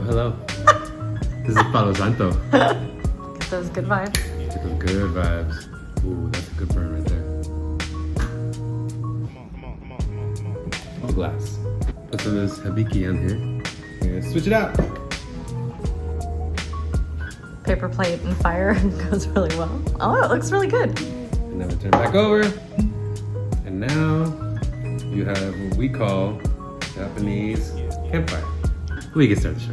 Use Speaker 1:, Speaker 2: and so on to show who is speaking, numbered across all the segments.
Speaker 1: hello. This is Palo Santo.
Speaker 2: Get those good vibes.
Speaker 1: Get those good vibes. Ooh, that's a good burn right there. Oh, glass. Put some of this Hibiki on here. And switch it out.
Speaker 2: Paper plate and fire goes really well. Oh, it looks really good.
Speaker 1: And then we turn back over. And now you have what we call Japanese campfire. We can start the show.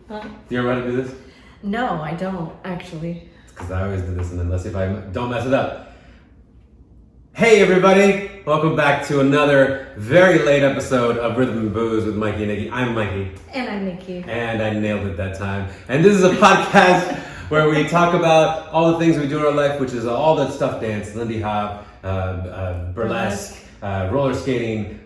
Speaker 1: Do you remember how to do this?
Speaker 2: No, I don't actually.
Speaker 1: It's because I always do this, and then let's see if I don't mess it up. Hey everybody! Welcome back to another very late episode of Rhythm and Booze with Mikey Nikki. I'm Mikey.
Speaker 2: And I'm Nikki.
Speaker 1: And I nailed it that time. And this is a podcast where we talk about all the things we do in our life, which is all that stuff: dance, Lindy Hop, burlesque, roller skating,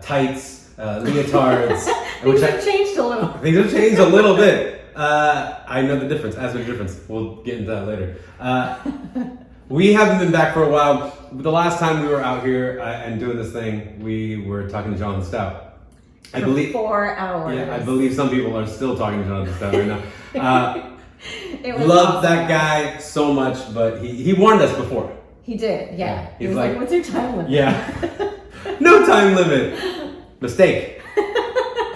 Speaker 1: tights, leotards.
Speaker 2: Things have changed a little.
Speaker 1: Things have changed a little bit. I know the difference. Ask me the difference. We'll get into that later. We haven't been back for a while. The last time we were out here and doing this thing, we were talking to Jonathan Stout. I believe 4 hours. Yeah, I believe some people are still talking to Jonathan Stout right now. Love awesome. That guy so much, but he warned us before.
Speaker 2: He did, yeah.
Speaker 1: He
Speaker 2: was like, what's your time limit?
Speaker 1: Yeah. No time limit. Mistake.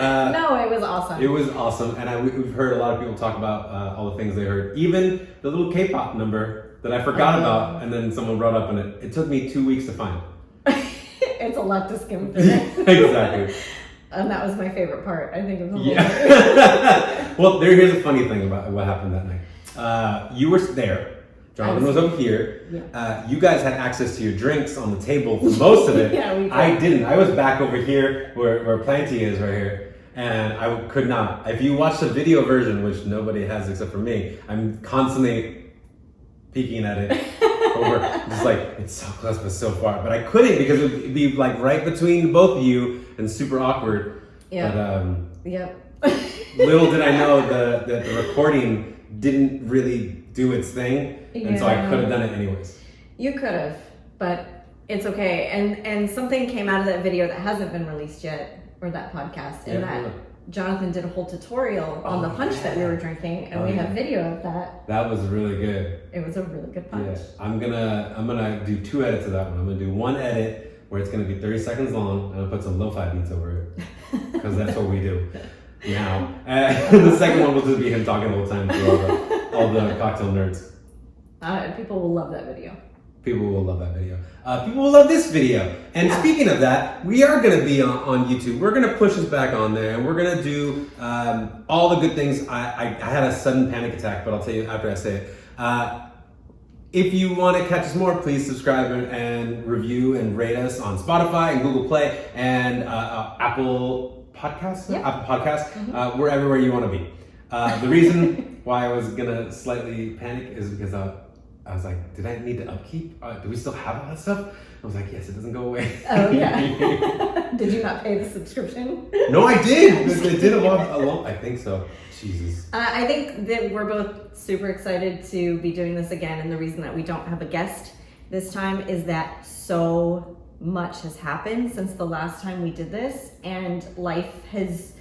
Speaker 2: No, it was awesome.
Speaker 1: It was awesome, and we've heard a lot of people talk about all the things they heard. Even the little K-pop number that I forgot about, and then someone brought up, and it took me 2 weeks to find.
Speaker 2: It's a lot to skim through.
Speaker 1: Exactly.
Speaker 2: And that was my favorite part, I think, of the whole
Speaker 1: night. Well, here's a funny thing about what happened that night. You were there. Jonathan was over here. Yeah. You guys had access to your drinks on the table for most of it.
Speaker 2: Yeah, we did.
Speaker 1: I didn't. I was back over here where Planty is right here. And I could not. If you watch the video version, which nobody has except for me, I'm constantly peeking at it over, just like, it's so close but so far. But I couldn't because it would be like right between both of you and super awkward.
Speaker 2: Yeah.
Speaker 1: But
Speaker 2: yep.
Speaker 1: Little did I know that the recording didn't really do its thing. And so I could have done it anyways.
Speaker 2: You could have, but it's okay. And something came out of that video that hasn't been released yet. Or that podcast, and that Jonathan did a whole tutorial on the punch that we were drinking, and we have video of that.
Speaker 1: That was really good.
Speaker 2: It was a really good punch.
Speaker 1: Yeah. I'm gonna do 2 edits of that one. I'm gonna do one edit where it's gonna be 30 seconds long, and I'll put some lo-fi beats over it, because that's what we do now. And the second one will just be him talking the whole time to all the cocktail nerds.
Speaker 2: People will love that video.
Speaker 1: People will love that video. People will love this video. And speaking of that, we are going to be on YouTube. We're going to push us back on there, and we're going to do all the good things. I had a sudden panic attack, but I'll tell you after I say it. If you want to catch us more, please subscribe and review and rate us on Spotify and Google Play and Apple Podcasts.
Speaker 2: Yep.
Speaker 1: Apple Podcasts. Mm-hmm. We're everywhere you want to be. The reason why I was going to slightly panic is because I was like, did I need to upkeep? Do we still have all that stuff? I was like, yes, it doesn't go away.
Speaker 2: Oh, yeah. Did you not pay the subscription?
Speaker 1: No, I did. They did a lot. I think so. Jesus.
Speaker 2: I think that we're both super excited to be doing this again. And the reason that we don't have a guest this time is that so much has happened since the last time we did this. And life has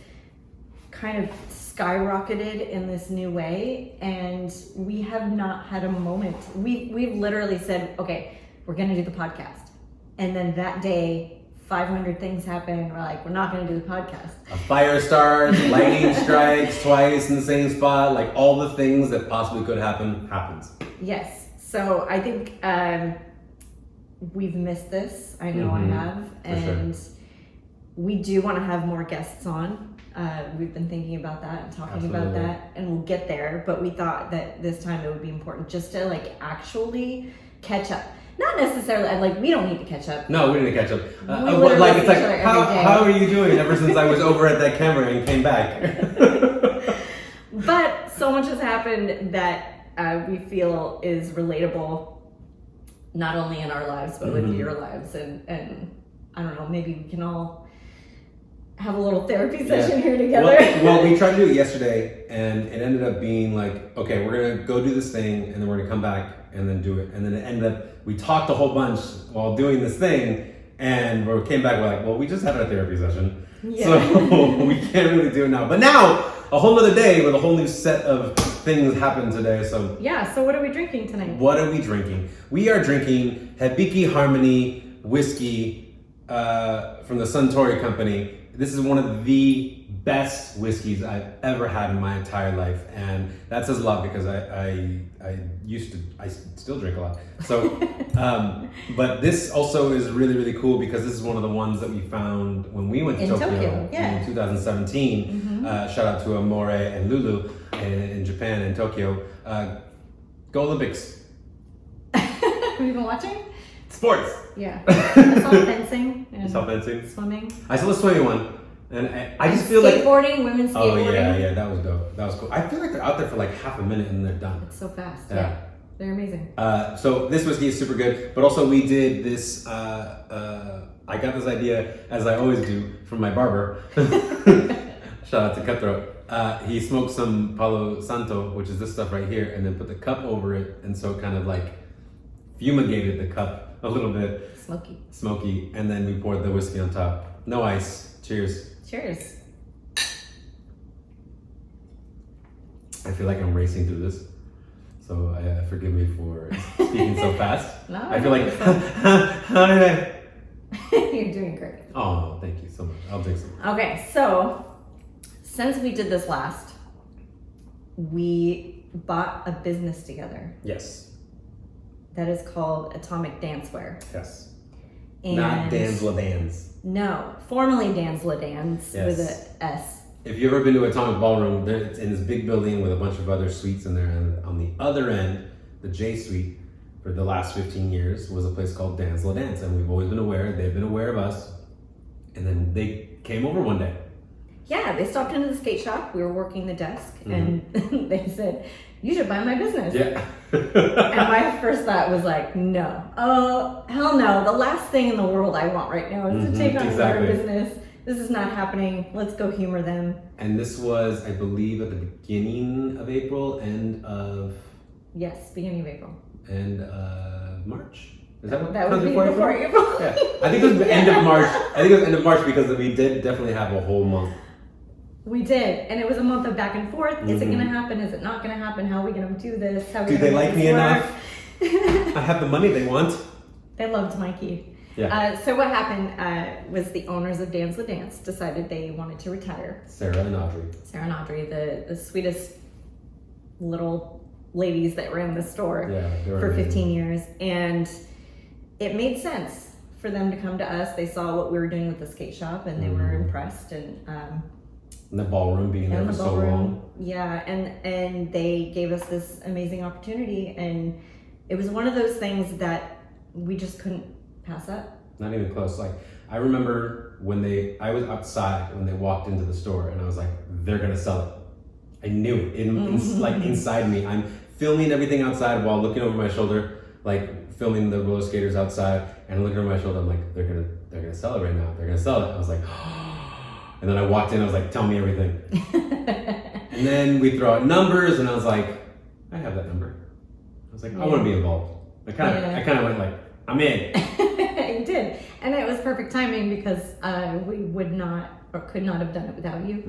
Speaker 2: kind of skyrocketed in this new way, and we have not had a moment. We've literally said, okay, we're gonna do the podcast, and then that day 500 things happen. We're like, we're not gonna do the podcast.
Speaker 1: A fire starts, lightning strikes twice in the same spot, like all the things that possibly could happen happens.
Speaker 2: Yes. So I think we've missed this. I know I have, and we do want to have more guests on. We've been thinking about that and talking about that, and we'll get there, but we thought that this time it would be important just to like actually catch up. Not necessarily, like, we don't need to catch up.
Speaker 1: No, we need to catch up. Like, it's like, how are you doing ever since I was over at that camera and came back?
Speaker 2: But so much has happened that we feel is relatable, not only in our lives, but with your lives. And I don't know, maybe we can all have a little therapy session here together.
Speaker 1: Well, we tried to do it yesterday, and it ended up being like, okay, we're gonna go do this thing, and then we're gonna come back and then do it. And then it ended up, we talked a whole bunch while doing this thing, and we came back, we're like, well, we just had our therapy session.
Speaker 2: Yeah.
Speaker 1: So we can't really do it now. But now, a whole other day with a whole new set of things happened today. So
Speaker 2: yeah, so what are we drinking tonight?
Speaker 1: what are we drinking? We are drinking Hibiki Harmony Whiskey from the Suntory Company. This is one of the best whiskeys I've ever had in my entire life, and that says a lot because I still drink a lot. So, but this also is really, really cool because this is one of the ones that we found when we went to Tokyo in 2017. Shout out to Amore and Lulu in Japan and Tokyo. Go Olympics!
Speaker 2: Have you been watching?
Speaker 1: Sports.
Speaker 2: Yeah. I saw fencing.
Speaker 1: You saw fencing?
Speaker 2: Swimming.
Speaker 1: I saw the swimming one. And I just feel like
Speaker 2: skateboarding, women's skateboarding.
Speaker 1: Oh yeah, that was dope. That was cool. I feel like they're out there for like half a minute and they're done.
Speaker 2: It's so fast.
Speaker 1: Yeah.
Speaker 2: They're amazing.
Speaker 1: So this whiskey is super good, but also we did this. I got this idea, as I always do, from my barber. Shout out to Cutthroat. He smoked some Palo Santo, which is this stuff right here, and then put the cup over it, and so it kind of like fumigated the cup a little bit. Smoky, and then we poured the whiskey on top. No ice. Cheers.
Speaker 2: Cheers.
Speaker 1: I feel like I'm racing through this, so forgive me for speaking so fast.
Speaker 2: No,
Speaker 1: I feel like
Speaker 2: you're doing great.
Speaker 1: Oh, thank you so much. I'll take some.
Speaker 2: Okay, so since we did this last, we bought a business together.
Speaker 1: Yes.
Speaker 2: That is called Atomic Dancewear.
Speaker 1: Yes.
Speaker 2: And
Speaker 1: not Dan's Ledowns.
Speaker 2: No, formerly Dan's Ledowns with a S.
Speaker 1: If you've ever been to Atomic Ballroom, it's in this big building with a bunch of other suites in there, and on the other end, the J Suite, for the last 15 years, was a place called Dan's Ledowns, and we've always been aware, they've been aware of us, and then they came over one day.
Speaker 2: Yeah, they stopped into the skate shop, we were working the desk, and they said, you should buy my business.
Speaker 1: Yeah.
Speaker 2: And my first thought was like, no. Oh, hell no. The last thing in the world I want right now is to take on their business. This is not happening. Let's go humor them.
Speaker 1: And this was, I believe, at the beginning of April, end of...
Speaker 2: Yes, beginning of April.
Speaker 1: End of March? Is that what
Speaker 2: that would be before April?
Speaker 1: Yeah. I think it was the end of March. I think it was end of March because we did definitely have a whole month.
Speaker 2: We did, and it was a month of back and forth. Is it going to happen? Is it not going to happen? How are we going to do this? How
Speaker 1: do they like me enough? I have the money they want.
Speaker 2: They loved Mikey.
Speaker 1: Yeah.
Speaker 2: So what happened was the owners of Dan's Dance decided they wanted to retire.
Speaker 1: Sarah and Audrey,
Speaker 2: the sweetest little ladies that ran the store for
Speaker 1: amazing.
Speaker 2: 15 years, and it made sense for them to come to us. They saw what we were doing with the skate shop, and they were impressed. And
Speaker 1: the ballroom being there for so long.
Speaker 2: Yeah, and they gave us this amazing opportunity, and it was one of those things that we just couldn't pass up.
Speaker 1: Not even close. Like, I remember I was outside when they walked into the store, and I was like, they're gonna sell it. I knew it, like inside me. I'm filming everything outside while looking over my shoulder, like filming the roller skaters outside, and looking over my shoulder. I'm like, they're gonna sell it right now. They're gonna sell it. I was like, and then I walked in. I was like, tell me everything. And then we throw out numbers, and I was like, I have that number. I was like, I want to be involved. I kind of went like, I'm in.
Speaker 2: You did, and it was perfect timing because we would not or could not have done it without you.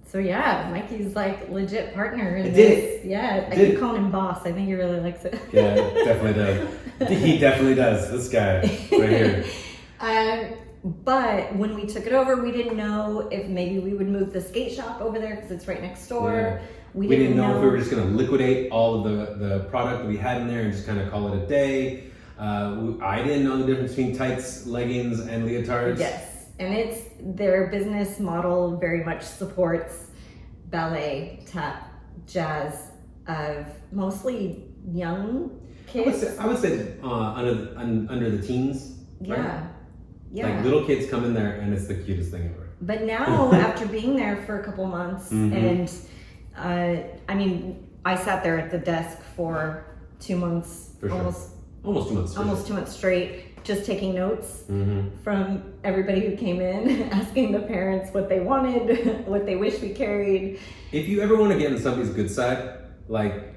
Speaker 2: So yeah, Mikey's like legit partner in this. Yeah, I keep calling him boss. I think he really likes it.
Speaker 1: Yeah, definitely does. He definitely does. This guy right here.
Speaker 2: But when we took it over, we didn't know if maybe we would move the skate shop over there because it's right next door.
Speaker 1: Yeah. We didn't know if we were just going to liquidate all of the product that we had in there and just kind of call it a day. I didn't know the difference between tights, leggings, and leotards.
Speaker 2: Yes, and their business model very much supports ballet, tap, jazz, mostly young kids.
Speaker 1: I would say under the teens.
Speaker 2: Yeah.
Speaker 1: Right?
Speaker 2: Yeah.
Speaker 1: Like little kids come in there and it's the cutest thing ever.
Speaker 2: But now, after being there for a couple months, and I mean, I sat there at the desk for 2 months,
Speaker 1: almost 2 months.
Speaker 2: Almost 2 months straight, just taking notes from everybody who came in, asking the parents what they wanted, what they wish we carried.
Speaker 1: If you ever want to get on somebody's good side, like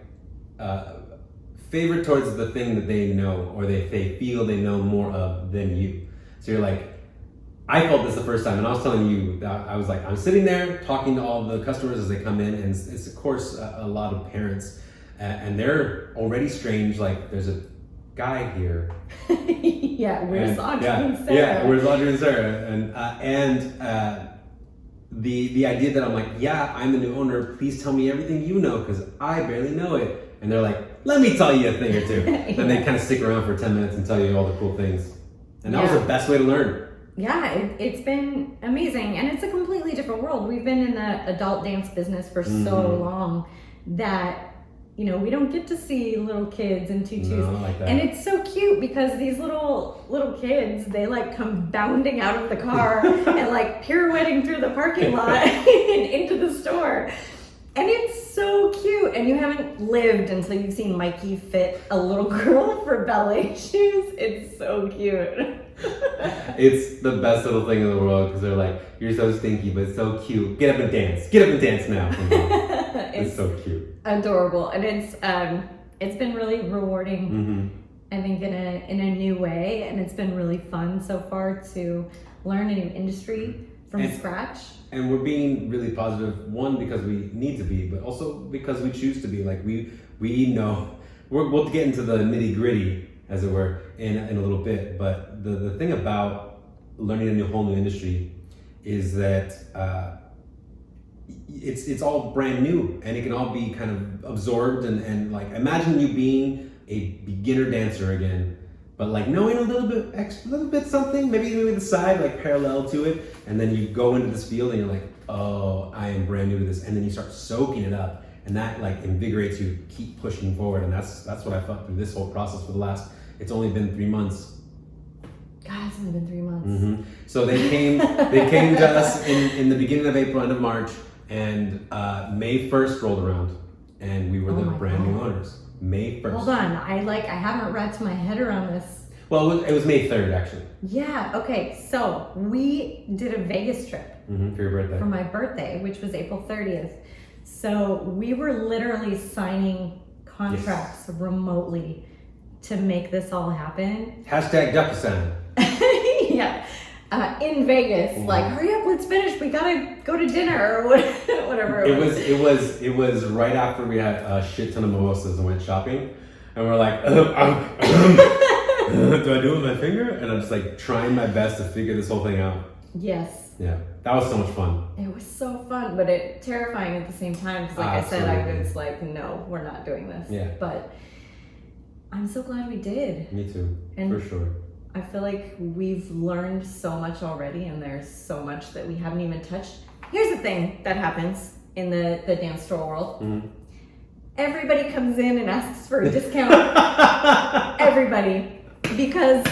Speaker 1: favor towards the thing that they know or they feel they know more of than you. So you're like, I felt this the first time, and I was telling you that I was like, I'm sitting there talking to all the customers as they come in, and it's of course a lot of parents, and they're already strange. Like, there's a guy here.
Speaker 2: Yeah, where's Audrey and Sarah?
Speaker 1: Yeah, where's Audrey and Sarah? And the idea that I'm like, yeah, I'm the new owner. Please tell me everything you know, because I barely know it. And they're like, let me tell you a thing or two.
Speaker 2: Yeah.
Speaker 1: And they kind of stick around for 10 minutes and tell you all the cool things. And that was the best way to learn.
Speaker 2: Yeah, it's been amazing, and it's a completely different world. We've been in the adult dance business for so long that, you know, we don't get to see little kids in tutus.
Speaker 1: No, not like that.
Speaker 2: And it's so cute because these little kids, they like come bounding out of the car and like pirouetting through the parking lot and into the store. And it's so cute. And you haven't lived until you've seen Mikey fit a little girl for ballet shoes. It's so cute.
Speaker 1: It's the best little thing in the world because they're like, you're so stinky, but so cute. Get up and dance. Get up and dance now. It's so cute.
Speaker 2: Adorable. And it's been really rewarding, I think, in a new way. And it's been really fun so far to learn a new industry from scratch.
Speaker 1: And we're being really positive, one, because we need to be, but also because we choose to be. Like, we know, we'll get into the nitty gritty, as it were, in a little bit. But the thing about learning a whole new industry is that it's all brand new, and it can all be kind of absorbed and like, imagine you being a beginner dancer again, but like knowing a little bit something, maybe the side, like parallel to it, and then you go into this field and you're like, oh, I am brand new to this, and then you start soaking it up, and that like invigorates you to keep pushing forward. And that's what I felt through this whole process for the last, it's only been 3 months.
Speaker 2: God, it's only been 3 months.
Speaker 1: So they came to us in the beginning of April, end of March, and May 1st rolled around, and we were the brand new owners. May 1st.
Speaker 2: Hold on, I haven't wrapped my head around this.
Speaker 1: Well, it was May 3rd, actually.
Speaker 2: Yeah, okay, so we did a Vegas trip.
Speaker 1: For your birthday.
Speaker 2: For my birthday, which was April 30th. So we were literally signing contracts remotely to make this all happen.
Speaker 1: Hashtag DocuSign.
Speaker 2: Yeah. In Vegas, like, hurry up, let's finish. We gotta go to dinner or whatever it was.
Speaker 1: It was right after we had a shit ton of mimosas and went shopping, and we're like, do I do it with my finger? And I'm just like trying my best to figure this whole thing out.
Speaker 2: Yes.
Speaker 1: Yeah, that was so much fun.
Speaker 2: It was so fun, but terrifying at the same time. Because, like
Speaker 1: Absolutely.
Speaker 2: I said, I was like, no, we're not doing this.
Speaker 1: Yeah.
Speaker 2: But I'm so glad we did.
Speaker 1: Me too,
Speaker 2: And
Speaker 1: for sure.
Speaker 2: I feel like we've learned so much already, and there's so much that we haven't even touched. Here's the thing that happens in the dance store world. Everybody comes in and asks for a discount. Everybody. Because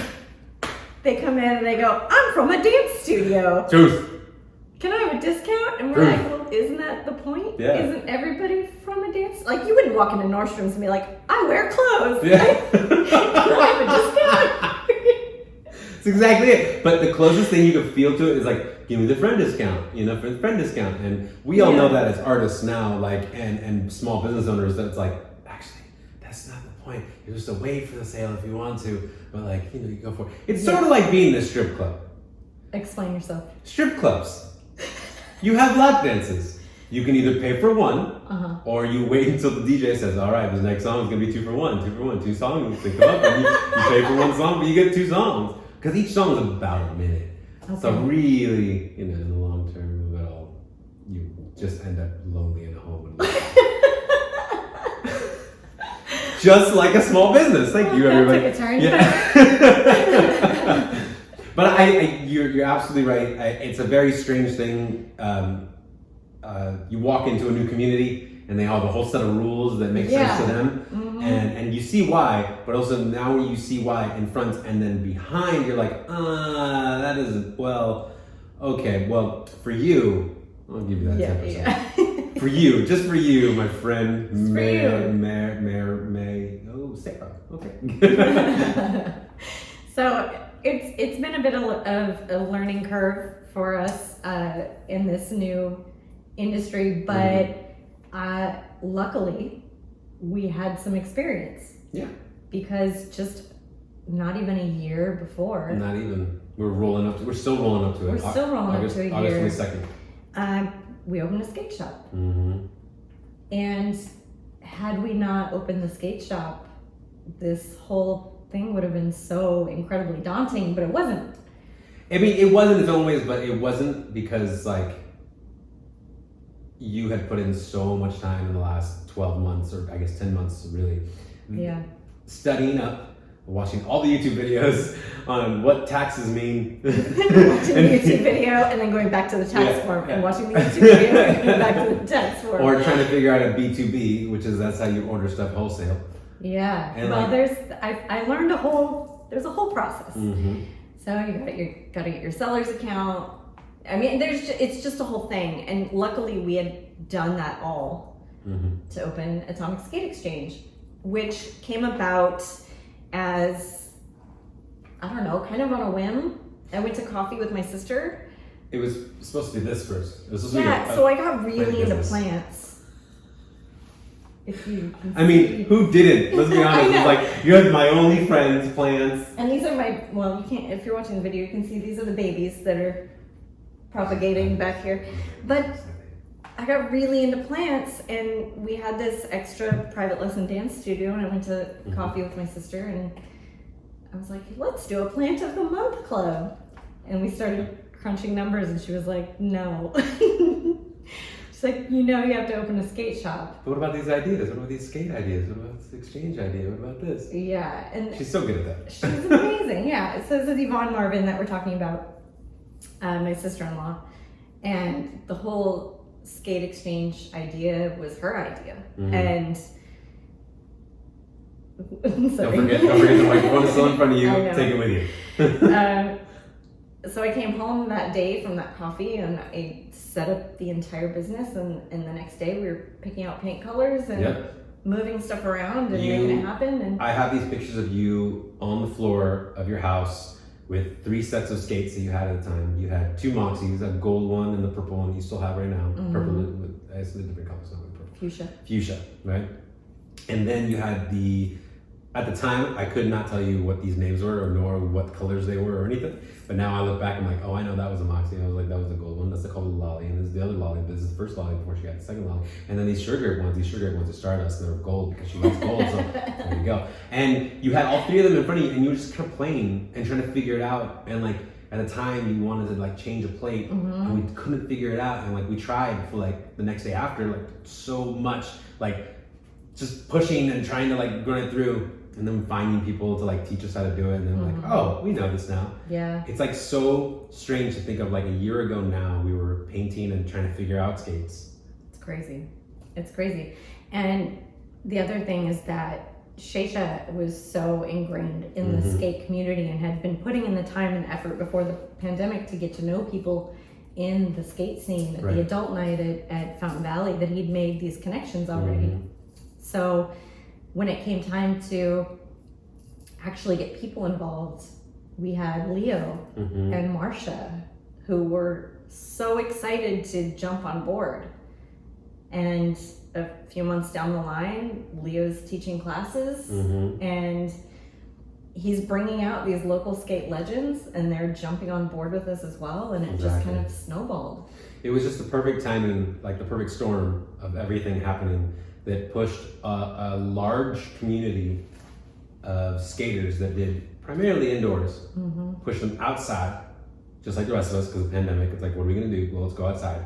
Speaker 2: they come in and they go, I'm from a dance studio.
Speaker 1: Truth.
Speaker 2: Can I have a discount? And we're like, well, isn't that the point?
Speaker 1: Yeah.
Speaker 2: Isn't everybody from a dance? Like, you wouldn't walk into Nordstrom's and be like, I wear clothes.
Speaker 1: Yeah.
Speaker 2: Can I have a discount?
Speaker 1: That's exactly it. But the closest thing you could feel to it is like, give me the friend discount, for the friend discount. And we all know that as artists now, like, and small business owners, that it's like, actually, that's not the point. You're just a wait for the sale if you want to, but like, you go for it. It's sort of like being in a strip club.
Speaker 2: Explain yourself.
Speaker 1: Strip clubs. You have lap dances. You can either pay for one, or you wait until the DJ says, all right, this next song is going to be 2 for 1, 2 songs. They come up and you pay for 1 song, but you get 2 songs. Because each song is about a minute. Okay. So really, in the long term of it all, you just end up lonely in a home. Just like a small business. Thank you, everybody.
Speaker 2: That took a turn.
Speaker 1: Yeah. But you're absolutely right. It's a very strange thing. You walk into a new community and they have a whole set of rules that make sense to them. And you see why, but also now you see why in front and then behind, you're like, that isn't, well, okay, well, for you, I'll give you that 10%. Yeah. For you, just for you, my friend, Sarah. Okay.
Speaker 2: So it's been a bit of a learning curve for us in this new industry, but luckily we had some experience.
Speaker 1: Yeah.
Speaker 2: Because just not even a year before.
Speaker 1: Not even. We're still rolling up to it.
Speaker 2: We're still rolling up to a year.
Speaker 1: August 22nd.
Speaker 2: We opened a skate shop.
Speaker 1: Mm-hmm.
Speaker 2: And had we not opened the skate shop, this whole thing would have been so incredibly daunting, but it wasn't.
Speaker 1: I mean, it wasn't in its own ways, but it wasn't because, like, you had put in so much time in the last 12 months, or I guess 10 months, really.
Speaker 2: Yeah.
Speaker 1: Studying up, watching all the YouTube videos on what taxes mean.
Speaker 2: Watching the YouTube video and then going back to the tax form and watching the YouTube video and going back to the tax form.
Speaker 1: Or trying to figure out a B2B, which is that's how you order stuff wholesale.
Speaker 2: Yeah.
Speaker 1: And
Speaker 2: well,
Speaker 1: like,
Speaker 2: I learned there's a whole process.
Speaker 1: Mm-hmm.
Speaker 2: So you gotta get your seller's account. I mean, it's just a whole thing. And luckily we had done that all to open Atomic Skate Exchange, which came about as, I don't know, kind of on a whim. I went to coffee with my sister.
Speaker 1: It was supposed to be this first. It was supposed to be
Speaker 2: so I got really into
Speaker 1: business.
Speaker 2: plants. If you can
Speaker 1: I mean, who didn't? Let's be honest. It's like, you're my only friends, plants.
Speaker 2: And these are you can't, if you're watching the video, you can see these are the babies that are propagating back here. But I got really into plants, and we had this extra private lesson dance studio, and I went to coffee with my sister, and I was like, let's do a plant of the month club. And we started crunching numbers, and she was like, no. She's like, you have to open a skate shop.
Speaker 1: But what about these ideas? What about these skate ideas? What about this exchange idea? What about this?
Speaker 2: Yeah. And
Speaker 1: she's so good at that.
Speaker 2: She's amazing, yeah. So this is Yvonne Marvin that we're talking about, my sister-in-law. And the whole skate exchange idea was her idea. And sorry.
Speaker 1: Don't forget the microphone is still in front of you. Take it with you.
Speaker 2: So I came home that day from that coffee, and I set up the entire business, and the next day we were picking out paint colors and moving stuff around and making it happen. And
Speaker 1: I have these pictures of you on the floor of your house with 3 sets of skates that you had at the time. You had 2 Moxies, a gold one and the purple one you still have right now. Purple with it's a different color, so purple. Fuchsia, right? And then you had at the time, I could not tell you what these names were or nor what colors they were or anything. But now I look back, I'm like, oh, I know that was a Moxie. I was like, that was the gold one. That's called a Lolly. And this is the other Lolly. This is the first Lolly before she got the second Lolly. And then these sugar ones are Stardust. They're gold because she likes gold. So there you go. And you had all 3 of them in front of you, and you were just kind of playing and trying to figure it out. And like at the time, you wanted to like change a plate, and we couldn't figure it out. And like we tried for like the next day after, like so much, like just pushing and trying to like run it through. And then finding people to like teach us how to do it, and then we're like, oh, we know this now.
Speaker 2: Yeah.
Speaker 1: It's like so strange to think of like a year ago now we were painting and trying to figure out skates.
Speaker 2: It's crazy. It's crazy. And the other thing is that Shaysha was so ingrained in the skate community and had been putting in the time and effort before the pandemic to get to know people in the skate scene, at the adult night at Fountain Valley, that he'd made these connections already. So when it came time to actually get people involved, we had Leo and Marcia, who were so excited to jump on board. And a few months down the line, Leo's teaching classes, and he's bringing out these local skate legends, and they're jumping on board with us as well, and it just kind of snowballed.
Speaker 1: It was just the perfect timing, like the perfect storm of everything happening that pushed a large community of skaters that did primarily indoors, push them outside, just like the rest of us, because of the pandemic. It's like, what are we gonna do? Well, let's go outside.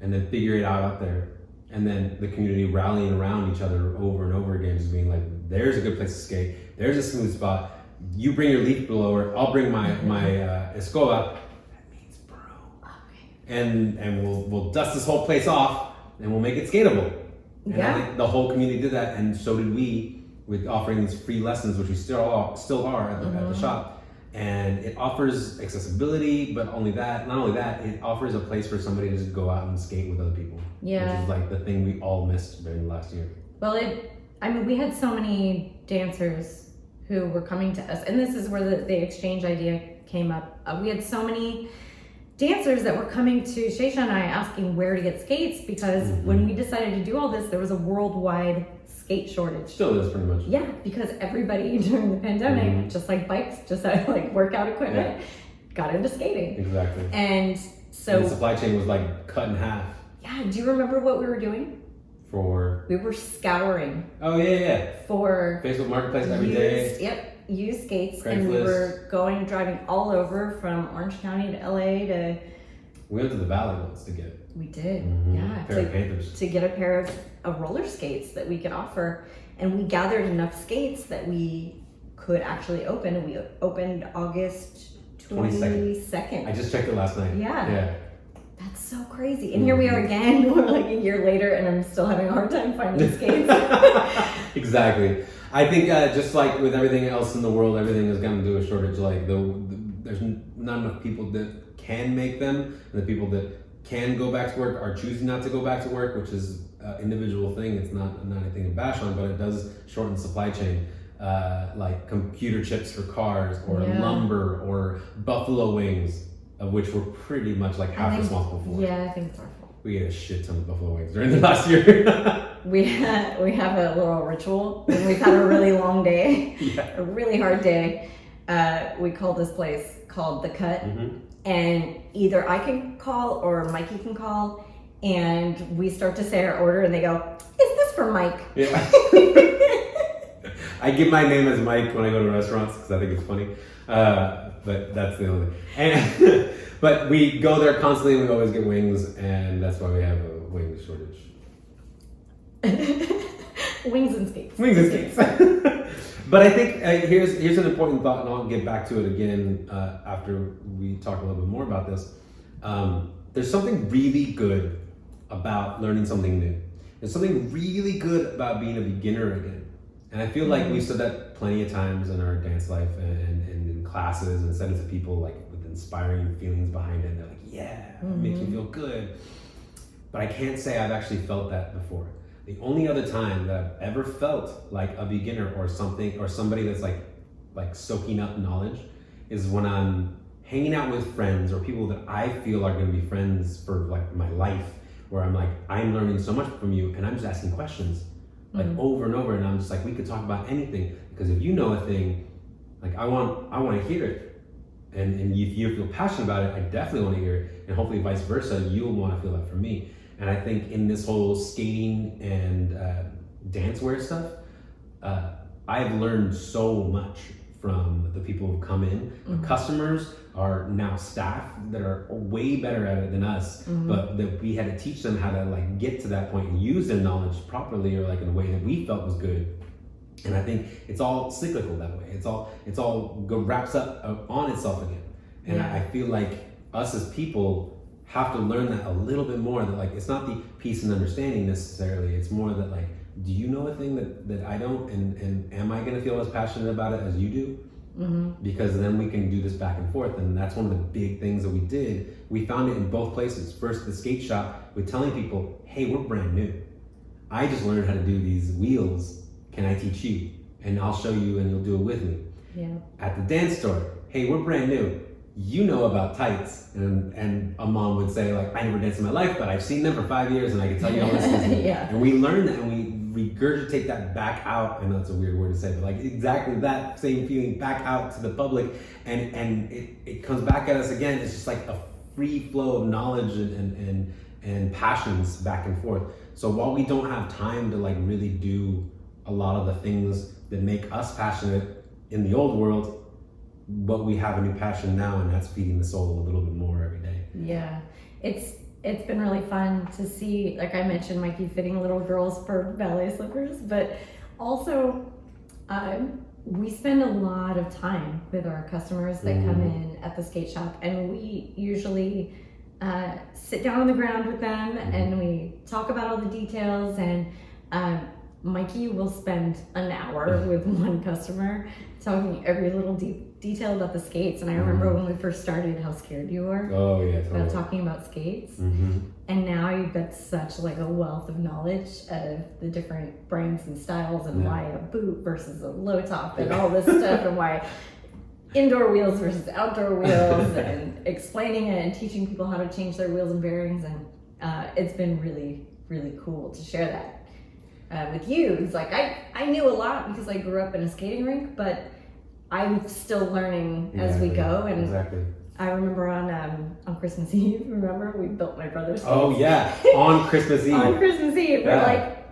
Speaker 1: And then figure it out there. And then the community rallying around each other over and over again, just being like, there's a good place to skate, there's a smooth spot, you bring your leaf blower, I'll bring my escoba. That means broom. And we'll dust this whole place off, and we'll make it skateable. And I think the whole community did that, and so did we, with offering these free lessons, which we still are at the shop. And it offers accessibility, but not only that, it offers a place for somebody to just go out and skate with other people. Yeah. Which is like the thing we all missed during the last year.
Speaker 2: Well, we had so many dancers who were coming to us, and this is where the exchange idea came up. We had so many dancers that were coming to Shaysha and I asking where to get skates, because when we decided to do all this, there was a worldwide skate shortage.
Speaker 1: Still is pretty much.
Speaker 2: Yeah, because everybody during the pandemic, just like bikes, just had like workout equipment, got into skating.
Speaker 1: Exactly.
Speaker 2: And so
Speaker 1: the supply chain was like cut in half.
Speaker 2: Yeah, do you remember what we were doing? We were scouring.
Speaker 1: Oh yeah.
Speaker 2: For
Speaker 1: Facebook Marketplace every day.
Speaker 2: Yep, used skates,
Speaker 1: Craigslist.
Speaker 2: and we were driving all over from Orange County to LA to.
Speaker 1: We went to the Valley once to get.
Speaker 2: We did,
Speaker 1: a pair of Panthers.
Speaker 2: To get a pair of roller skates that we could offer, and we gathered enough skates that we could actually open. And we opened August 22nd.
Speaker 1: I just checked it last night.
Speaker 2: Yeah. That's so crazy. And here we are again, we're like a year later, and I'm still having a hard time finding skates.
Speaker 1: Exactly. I think just like with everything else in the world, everything is going to do a shortage. Like there's not enough people that can make them, and the people that can go back to work are choosing not to go back to work, which is an individual thing. It's not anything to bash on, but it does shorten the supply chain. Like computer chips for cars, or lumber, or buffalo wings, of which we're pretty much like half responsible for.
Speaker 2: Yeah, I think it's our fault.
Speaker 1: We ate a shit ton of buffalo wings during the last year.
Speaker 2: we have a little ritual when we've had a really long day, a really hard day. We call this place called The Cut, and either I can call or Mikey can call, and we start to say our order, and they go, "Is this for Mike?"
Speaker 1: Yeah. I give my name as Mike when I go to restaurants because I think it's funny. But that's the only thing. But we go there constantly, and we always get wings, and that's why we have a wing shortage.
Speaker 2: Wings and skates.
Speaker 1: Wings and skates. But I think here's an important thought, and I'll get back to it again after we talk a little bit more about this. There's something really good about learning something new. There's something really good about being a beginner again. And I feel like we've said that plenty of times in our dance life and in classes, and said it to people like with inspiring feelings behind it. And they're like, yeah, it makes me feel good. But I can't say I've actually felt that before. The only other time that I've ever felt like a beginner or something, or somebody that's like soaking up knowledge, is when I'm hanging out with friends or people that I feel are going to be friends for like my life, where I'm like, I'm learning so much from you, and I'm just asking questions. Like over and over, and I'm just like, we could talk about anything, because if you know a thing, like I want to hear it, and if you feel passionate about it, I definitely want to hear it, and hopefully vice versa, you'll want to feel that from me. And I think in this whole skating and dancewear stuff, I've learned so much from the people who come in. The customers are now staff that are way better at it than us, but that we had to teach them how to like get to that point and use their knowledge properly, or like in a way that we felt was good. And I think it's all cyclical that way. It's all wraps up on itself again. And I feel like us as people have to learn that a little bit more, that like it's not the peace and understanding necessarily, it's more that like, do you know a thing that I don't, and am I gonna feel as passionate about it as you do? Because then we can do this back and forth. And that's one of the big things that we did. We found it in both places. First, the skate shop, with telling people, hey, we're brand new. I just learned how to do these wheels. Can I teach you? And I'll show you, and you'll do it with me. Yeah. At the dance store, hey, we're brand new. You know about tights. And a mom would say, like, I never danced in my life, but I've seen them for 5 years, and I can tell you all this. And we learn that, and we regurgitate that back out. I know it's a weird word to say, but like exactly that same feeling back out to the public, and it comes back at us again. It's just like a free flow of knowledge and passions back and forth. So while we don't have time to like really do a lot of the things that make us passionate in the old world, but we have a new passion now, and that's feeding the soul a little bit more every day.
Speaker 2: Yeah, it's been really fun to see, like I mentioned, Mikey fitting little girls for ballet slippers, but also we spend a lot of time with our customers that come in at the skate shop, and we usually sit down on the ground with them and we talk about all the details, and Mikey will spend an hour with one customer talking every little detail about the skates. And I remember when we first started how scared you were about talking about skates. And now you've got such like a wealth of knowledge of the different brands and styles, and why a boot versus a low top and all this stuff, and why indoor wheels versus outdoor wheels, and explaining it and teaching people how to change their wheels and bearings. And it's been really, really cool to share that with you. It's like I knew a lot because I grew up in a skating rink, but I'm still learning as we go. And I remember on Christmas Eve, remember? We built my brother's skates.
Speaker 1: Oh yeah, on Christmas Eve.
Speaker 2: On Christmas Eve.
Speaker 1: Yeah.
Speaker 2: We're like,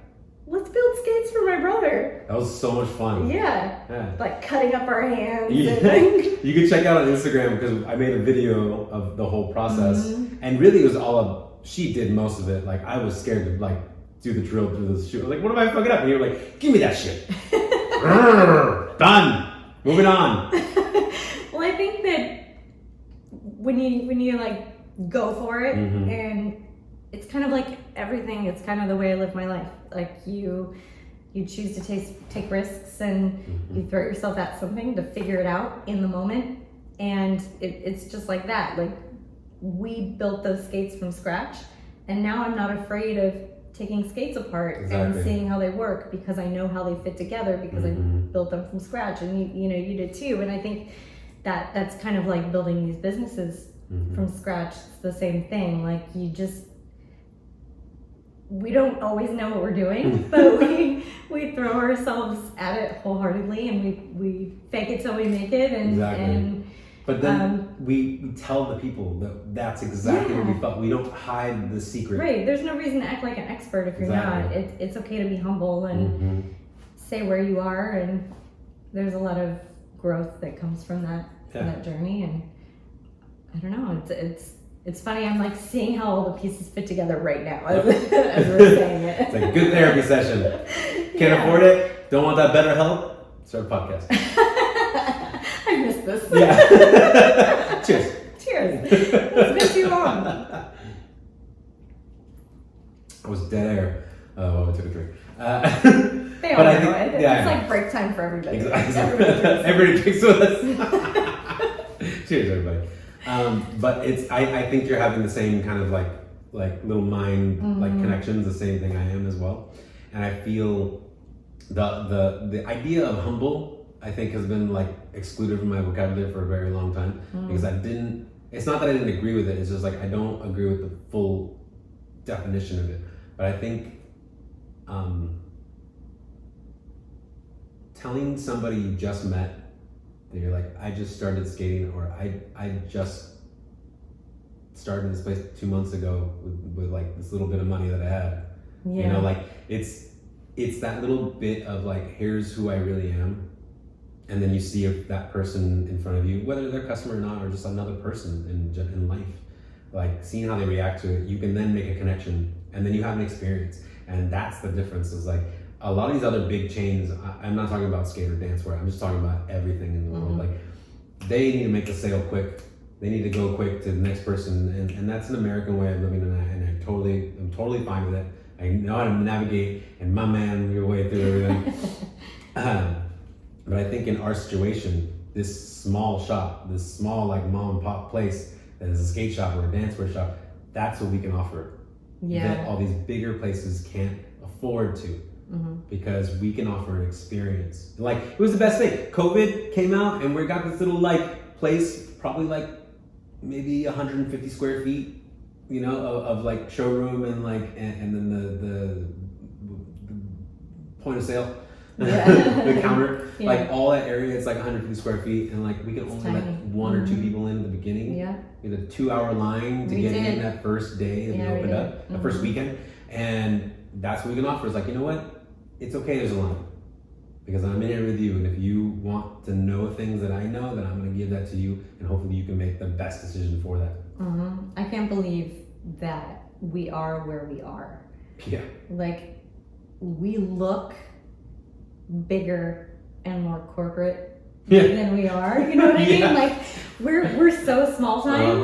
Speaker 2: let's build skates for my brother.
Speaker 1: That was so much fun.
Speaker 2: Yeah. Like cutting up our hands.
Speaker 1: Yeah.
Speaker 2: And
Speaker 1: You can check out on Instagram because I made a video of the whole process. And really it was all of, she did most of it. Like I was scared to like do the drill through the shoe. I was like, what am I fucking up? And you were like, give me that shit. Done. Moving on.
Speaker 2: Well, I think that when you like go for it, and it's kind of like everything, it's kind of the way I live my life. Like you choose to take risks, and you throw yourself at something to figure it out in the moment. And it's just like that. Like we built those skates from scratch, and now I'm not afraid of taking skates apart and seeing how they work, because I know how they fit together, because I built them from scratch, and you you did too. And I think that's kind of like building these businesses from scratch. It's the same thing. Like we don't always know what we're doing, but we throw ourselves at it wholeheartedly, and we fake it till we make it. And
Speaker 1: but then we tell the people that that's exactly what we felt. We don't hide the secret.
Speaker 2: Right. There's no reason to act like an expert if you're not. It's okay to be humble and say where you are. And there's a lot of growth that comes from that journey. And I don't know. It's funny. I'm like seeing how all the pieces fit together right now as we're saying it.
Speaker 1: It's like a good therapy session. Can't afford it. Don't want that better help. Start a podcast.
Speaker 2: I missed this.
Speaker 1: Yeah. Cheers.
Speaker 2: Cheers. It's been too long.
Speaker 1: I was dead air while we took a drink.
Speaker 2: They all know it. It's like break time for everybody.
Speaker 1: Exactly. Everybody drinks with us. Cheers, everybody. But I think you're having the same kind of like little mind like connections, the same thing I am as well. And I feel the idea of humble, I think, has been like excluded from my vocabulary for a very long time, because it's not that I didn't agree with it, it's just like I don't agree with the full definition of it. But I think telling somebody you just met that you're like, I just started skating, or I just started this place 2 months ago with like this little bit of money that I had. You know, like it's that little bit of like, here's who I really am. And then you see if that person in front of you, whether they're a customer or not, or just another person in life, like seeing how they react to it, you can then make a connection, and then you have an experience. And that's the difference. Is like a lot of these other big chains, I'm not talking about skate or dancewear, I'm just talking about everything in the world. Like they need to make the sale quick. They need to go quick to the next person. And that's an American way of living, and I'm totally fine with it. I know how to navigate and my man your way through everything. But I think in our situation, this small shop, this small like mom and pop place that is a skate shop or a dancewear shop, that's what we can offer. That all these bigger places can't afford to, because we can offer an experience. Like it was the best thing. COVID came out and we got this little like place, probably like maybe 150 square feet, you know, of like showroom and like and then the point of sale. The counter, like all that area, it's like 150 square feet, and like we can only let one or two people in at the beginning. We had a 2-hour line to get in that first day that we opened up, the first weekend, and that's what we can offer. Is like, you know what, it's okay, there's a line, because I'm in it with you, and if you want to know things that I know, then I'm going to give that to you, and hopefully you can make the best decision for that.
Speaker 2: I can't believe that we are where we are.
Speaker 1: Yeah.
Speaker 2: Like we look bigger and more corporate than we are, you know what I mean? Like we're so small time,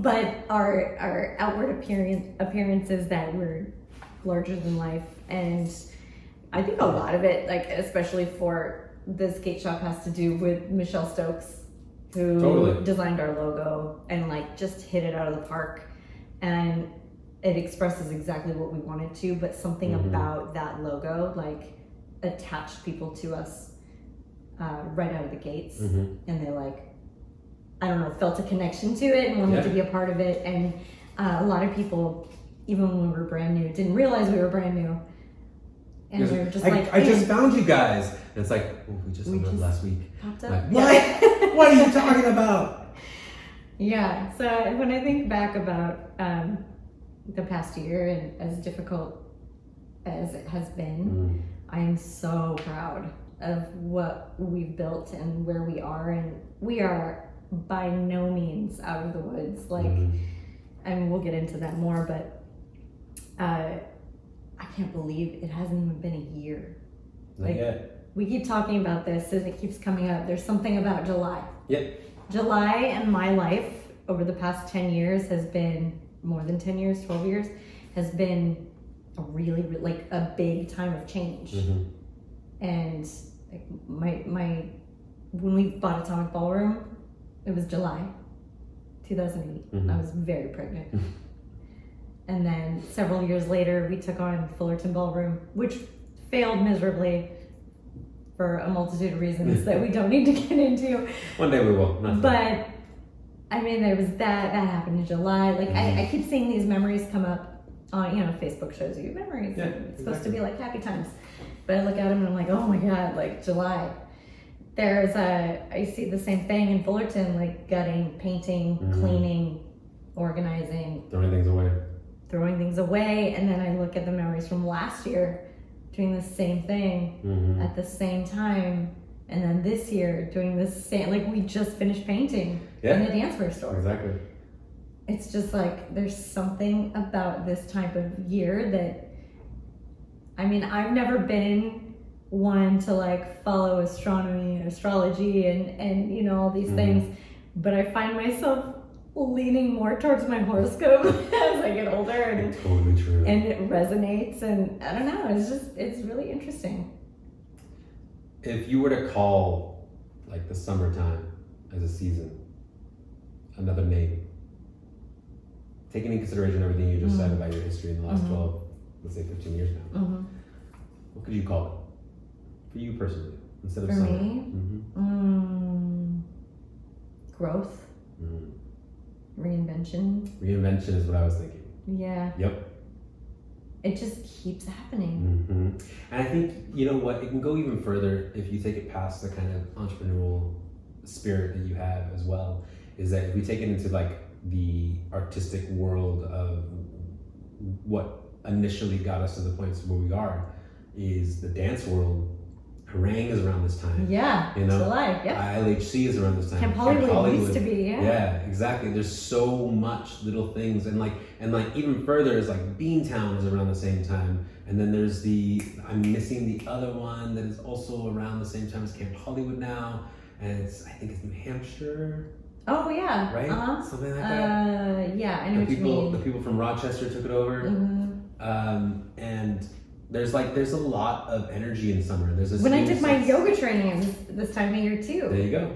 Speaker 2: but our outward appearance is that we're larger than life. And I think a lot of it, like especially for the skate shop, has to do with Michelle Stokes, who designed our logo and like just hit it out of the park, and it expresses exactly what we wanted to, but something about that logo like attached people to us right out of the gates, and they like, I don't know, felt a connection to it and wanted to be a part of it. And a lot of people, even when we were brand new, didn't realize we were brand new, and we were just like,
Speaker 1: I just found you guys, and it's like, oh, we just opened up last week.
Speaker 2: Popped up.
Speaker 1: Like, what? What are you talking about?
Speaker 2: Yeah. So when I think back about the past year and as difficult as it has been, I am so proud of what we've built and where we are, and we are by no means out of the woods. Like, I mean, we'll get into that more, but I can't believe it hasn't even been a year.
Speaker 1: Not
Speaker 2: Like,
Speaker 1: yet.
Speaker 2: we keep talking about this and it keeps coming up. There's something about July.
Speaker 1: Yep.
Speaker 2: July in my life over the past 10 years has been more than 10 years, 12 years, has been a really, like a big time of change. And like my when we bought Atomic Ballroom, it was July 2008. I was very pregnant. And then several years later, we took on Fullerton Ballroom, which failed miserably for a multitude of reasons that we don't need to get into.
Speaker 1: One day we will.
Speaker 2: But I mean, there was that happened in July. Like I keep seeing these memories come up on, Facebook shows you memories.
Speaker 1: Yeah,
Speaker 2: It's supposed to be like happy times. But I look at them and I'm like, oh my God, like July. I see the same thing in Fullerton, like gutting, painting, cleaning, organizing.
Speaker 1: Throwing things away. And then I look at the memories from last year, doing the same thing at the same time. And then this year doing the same, like we just finished painting in a dancewear store. Exactly.
Speaker 2: It's just like, there's something about this type of year that, I mean, I've never been one to like follow astronomy and astrology and all these things, but I find myself leaning more towards my horoscope as I get older, and
Speaker 1: totally true.
Speaker 2: And it resonates, and I don't know, it's really interesting.
Speaker 1: If you were to call like the summertime as a season another name, taking into consideration everything you just said about your history in the last 12, let's say 15 years now, what could you call it for you personally instead of
Speaker 2: for
Speaker 1: summer?
Speaker 2: Me, growth, reinvention.
Speaker 1: Reinvention is what I was thinking.
Speaker 2: Yeah.
Speaker 1: Yep.
Speaker 2: It just keeps happening.
Speaker 1: And I think, you know what, it can go even further if you take it past the kind of entrepreneurial spirit that you have as well, is that if we take it into like the artistic world of what initially got us to the points where we are, is the dance world. Harangue is around this time.
Speaker 2: Yeah, July, yeah.
Speaker 1: ILHC is around this time.
Speaker 2: Camp Hollywood used to be, yeah.
Speaker 1: Yeah, exactly. There's so much little things, and like even further is like Beantown is around the same time, and then there's I'm missing the other one that is also around the same time as Camp Hollywood now, and I think it's New Hampshire.
Speaker 2: Oh yeah,
Speaker 1: right, something like that.
Speaker 2: Yeah, I know what you mean.
Speaker 1: The people from Rochester took it over, and there's a lot of energy in summer.
Speaker 2: When I did my yoga training, it was this time of year too.
Speaker 1: There you go.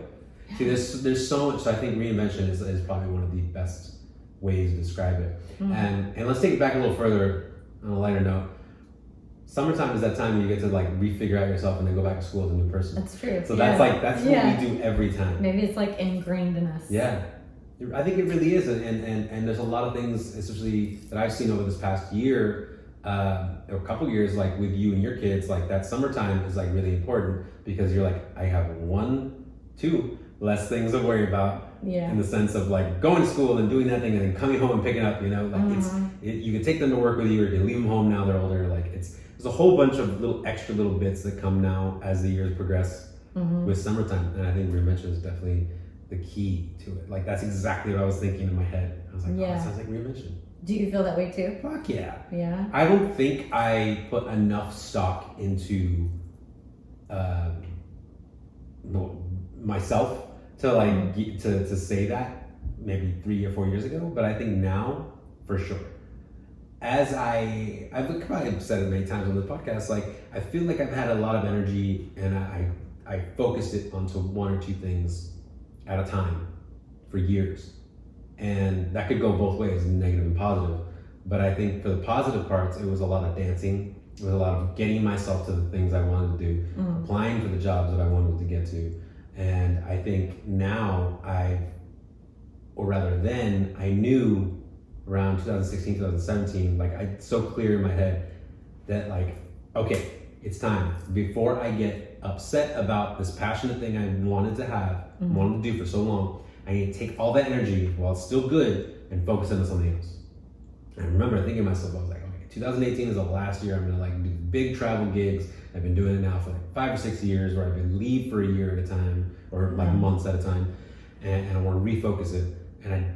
Speaker 1: See, there's so much. So I think reinvention is probably one of the best ways to describe it. And let's take it back a little further on a lighter note. Summertime is that time when you get to like refigure out yourself and then go back to school as a new person.
Speaker 2: That's true.
Speaker 1: So that's what we do every time.
Speaker 2: Maybe it's like ingrained in us.
Speaker 1: Yeah, I think it really is, and there's a lot of things, especially that I've seen over this past year. Or a couple years, like with you and your kids, like that summertime is like really important because you're like, I have 2 less things to worry about.
Speaker 2: Yeah.
Speaker 1: In the sense of like going to school and doing that thing and then coming home and picking up, you can take them to work with you, or you can leave them home now they're older. Like there's a whole bunch of extra little bits that come now as the years progress with summertime, and I think reinvention is definitely the key to it. Like that's exactly what I was thinking in my head. I was like, oh, that sounds like reinvention.
Speaker 2: Do you feel that way too?
Speaker 1: Fuck yeah.
Speaker 2: Yeah.
Speaker 1: I don't think I put enough stock into myself to like to say that maybe 3 or 4 years ago, but I think now for sure. As I've probably said it many times on this podcast, like I feel like I've had a lot of energy and I focused it onto 1 or 2 things at a time for years. And that could go both ways, negative and positive. But I think for the positive parts, it was a lot of dancing. It was a lot of getting myself to the things I wanted to do, applying for the jobs that I wanted to get to. And I think now then I knew around 2016, 2017, like it's so clear in my head that like, okay, it's time. Before I get upset about this passionate thing I wanted to have, wanted to do for so long, I need to take all that energy while it's still good and focus into something else. And I remember thinking to myself, I was like, okay, 2018 is the last year I'm gonna like do big travel gigs. I've been doing it now for like 5 or 6 years, where I've been leave for a year at a time, or like months at a time, and I want to refocus it.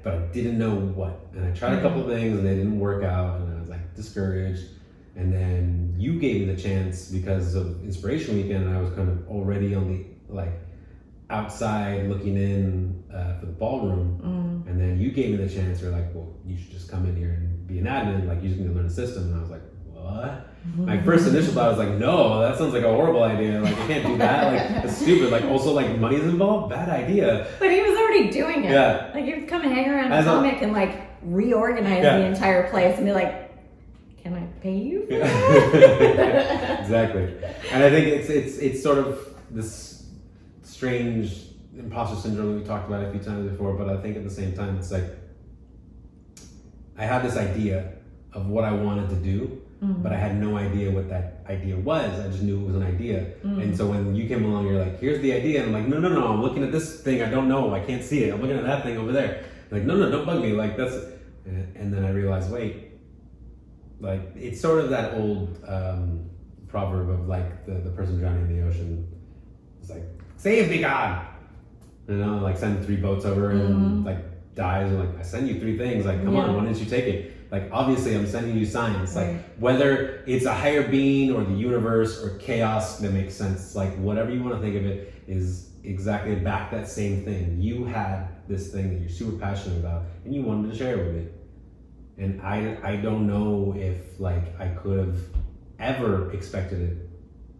Speaker 1: But I didn't know what. And I tried a couple of things and they didn't work out, and I was like discouraged. And then you gave me the chance because of Inspiration Weekend, and I was kind of already on the like outside looking in for the ballroom. And then you gave me the chance. You're like, well, you should just come in here and be an admin. Like, you just need to learn the system. And I was like, what? My first initial thought was like, no, that sounds like a horrible idea. Like, I can't do that. Like, it's stupid. Like, also, like, money's involved. Bad idea.
Speaker 2: But he was already doing it.
Speaker 1: Yeah.
Speaker 2: Like, he would come and hang around Atomic and like reorganize the entire place and be like, can I pay you for that?
Speaker 1: Exactly. And I think it's sort of this strange imposter syndrome that we talked about a few times before, but I think at the same time, it's like, I had this idea of what I wanted to do, but I had no idea what that idea was. I just knew it was an idea. And so when you came along, you're like, here's the idea. And I'm like, no, I'm looking at this thing. I don't know. I can't see it. I'm looking at that thing over there. Like, no, don't bug me. Like, that's, and then I realized, wait, like, it's sort of that old proverb of like the person drowning in the ocean. It's like, save me, God. You know, like send 3 boats over and like dies. And like, I send you 3 things. Like, come on, why didn't you take it? Like, obviously I'm sending you signs. Like, whether it's a higher being or the universe or chaos, that makes sense. Like, whatever you want to think of it is exactly back that same thing. You had this thing that you're super passionate about and you wanted to share it with me. And I don't know if like I could have ever expected it,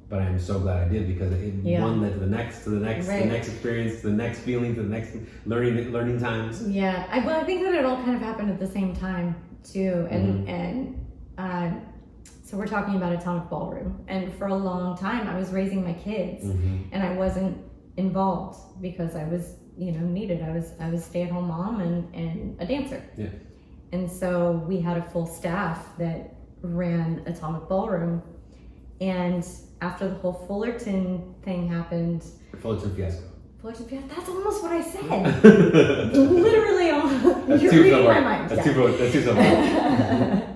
Speaker 1: but I'm so glad I did, because one led to the next, the next experience, the next feeling, to the next learning times.
Speaker 2: Yeah, I think that it all kind of happened at the same time too, and so we're talking about Atomic Ballroom, and for a long time I was raising my kids, and I wasn't involved because I was needed. I was stay-at-home mom and a dancer. Yeah. And so we had a full staff that ran Atomic Ballroom. And after the whole Fullerton thing happened...
Speaker 1: Fullerton fiasco.
Speaker 2: That's almost what I said. Literally almost. You're reading my mind.
Speaker 1: That's too simple.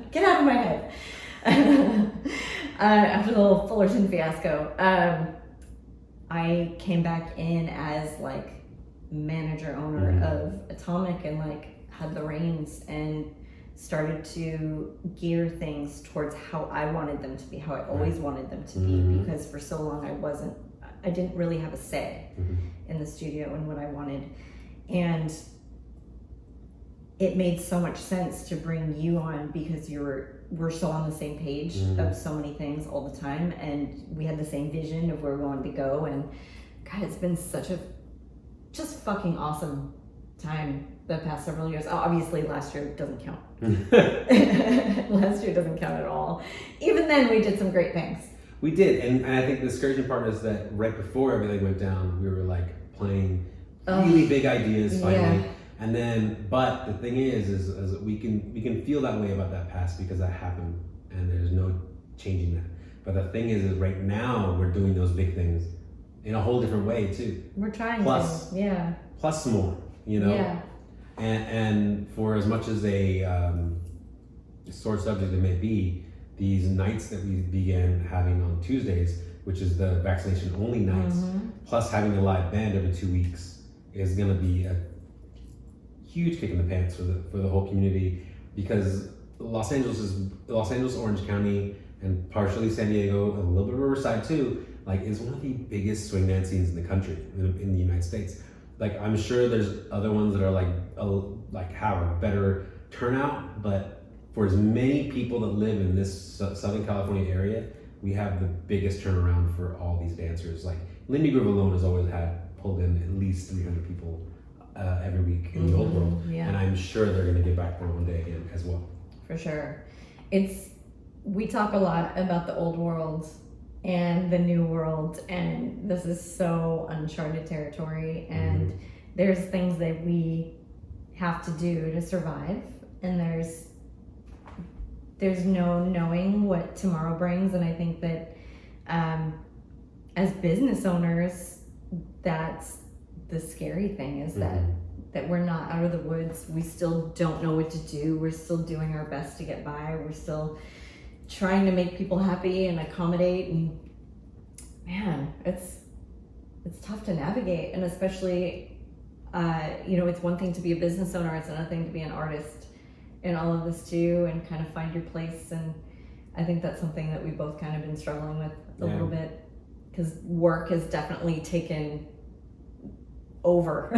Speaker 2: Get out of my head. After the whole Fullerton fiasco, I came back in as like manager owner of Atomic, and like had the reins and started to gear things towards how I wanted them to be, how I always wanted them to be, because for so long I didn't really have a say in the studio and what I wanted. And it made so much sense to bring you on, because we're so on the same page of so many things all the time, and we had the same vision of where we wanted to go. And God, it's been such a just fucking awesome time the past several years. Obviously last year doesn't count. Last year doesn't count at all. Even then we did some great things. We
Speaker 1: did, and I think the discouraging part is that right before everything went down, we were like playing really big ideas finally. Yeah. And then, but the thing is we can feel that way about that past, because that happened and there's no changing that. But the thing is right now we're doing those big things in a whole different way too.
Speaker 2: We're trying
Speaker 1: plus,
Speaker 2: to, yeah.
Speaker 1: Plus more, Yeah. And for as much as a sore subject it may be, these nights that we began having on Tuesdays, which is the vaccination only nights, plus having a live band every 2 weeks, is going to be a huge kick in the pants for the whole community, because Los Angeles, Orange County, and partially San Diego, and a little bit of Riverside too, like is one of the biggest swing dance scenes in the country, in the United States. Like, I'm sure there's other ones that are like have a better turnout, but for as many people that live in this Southern California area, we have the biggest turnaround for all these dancers. Like, Lindy Groove alone has always pulled in at least 300 people every week in the old world, and I'm sure they're going to get back there one day again as well.
Speaker 2: For sure. We talk a lot about the old world and the new world, and this is so uncharted territory, and there's things that we have to do to survive, and there's no knowing what tomorrow brings. And I think that as business owners, that's the scary thing, is that that we're not out of the woods. We still don't know what to do. We're still doing our best to get by. We're still trying to make people happy and accommodate. And man, it's tough to navigate. And especially, it's one thing to be a business owner. It's another thing to be an artist in all of this too, and kind of find your place. And I think that's something that we've both kind of been struggling with a little bit, because work has definitely taken over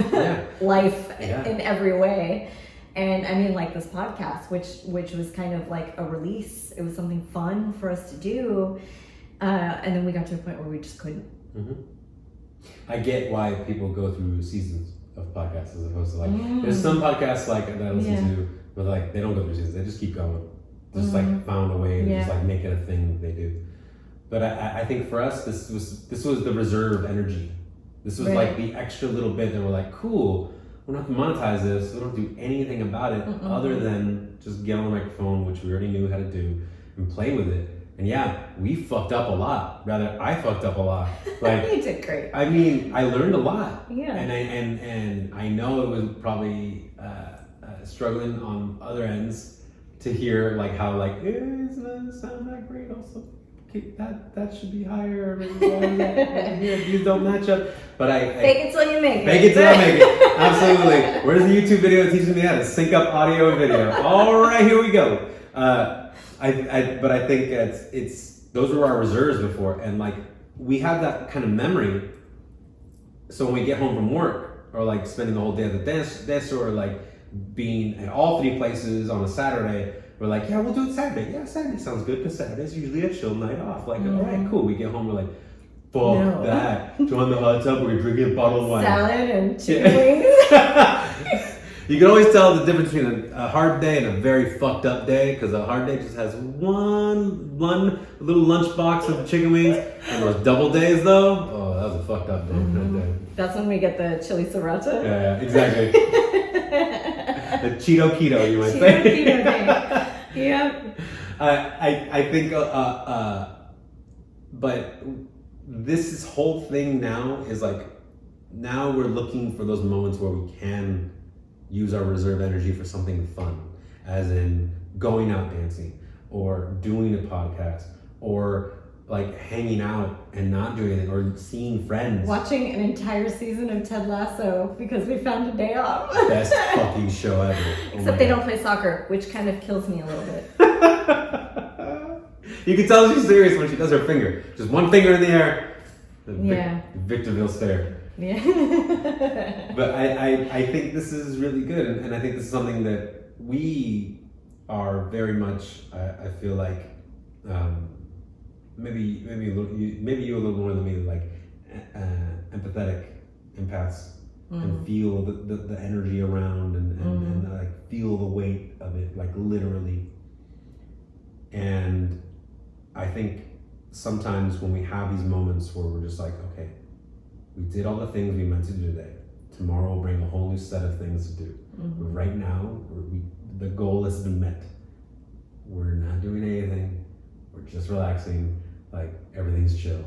Speaker 2: life in every way. And I mean, like this podcast, which was kind of like a release. It was something fun for us to do, and then we got to a point where we just couldn't.
Speaker 1: Mm-hmm. I get why people go through seasons of podcasts as opposed to like there's some podcasts like that I listen to, but like they don't go through seasons. They just keep going. Just like found a way to just like make it a thing that they do. But I think for us, this was the reserve energy. This was like the extra little bit that we're like, cool, we don't have to monetize this. We don't do anything about it other than just get on the microphone, which we already knew how to do, and play with it. And yeah, we fucked up a lot. Rather, I fucked up a lot. Like
Speaker 2: you did great.
Speaker 1: I mean, I learned a lot.
Speaker 2: Yeah.
Speaker 1: And I know it was probably struggling on other ends to hear like how like it doesn't sound that great. Also, that should be higher. These don't match up. But I
Speaker 2: fake it till you make it.
Speaker 1: Fake it till I make it. Absolutely. Where's the YouTube video that teaches me how to sync up audio and video? All right, here we go. But I think it's those were our reserves before, and like we have that kind of memory. So when we get home from work, or like spending the whole day at the dance or like being at all three places on a Saturday, we're like, yeah, we'll do it Saturday. Yeah, Saturday sounds good because Saturday's usually a chill night off. Like, all right, cool. We get home, we're like, fuck that. Join the hot tub, we're drinking a bottle of wine.
Speaker 2: Salad and chicken wings.
Speaker 1: You can always tell the difference between a hard day and a very fucked up day, because a hard day just has one little lunchbox of chicken wings, and those double days though, oh, that was a fucked up day.
Speaker 2: That's when we get the chili sriracha.
Speaker 1: Yeah, exactly. The Cheeto Keto, you might say.
Speaker 2: Cheeto Keto day. Yep.
Speaker 1: I think, but this whole thing now is like, now we're looking for those moments where we can use our reserve energy for something fun, as in going out dancing, or doing a podcast, or like hanging out and not doing anything, or seeing friends.
Speaker 2: Watching an entire season of Ted Lasso because we found a day off.
Speaker 1: Best fucking show ever.
Speaker 2: Except they don't play soccer, which kind of kills me a little bit.
Speaker 1: You can tell she's serious when she does her finger. Just one finger in the air. The Victorville stare.
Speaker 2: Yeah.
Speaker 1: But I think this is really good, and I think this is something that we are very much, I feel like, maybe you a little more than me, like empathetic empaths, and feel the energy around and like feel the weight of it, like literally. And I think sometimes when we have these moments where we're just like, okay, we did all the things we meant to do today. Tomorrow will bring a whole new set of things to do. But right now, the goal has been met. We're not doing anything. We're just relaxing. Like, everything's chill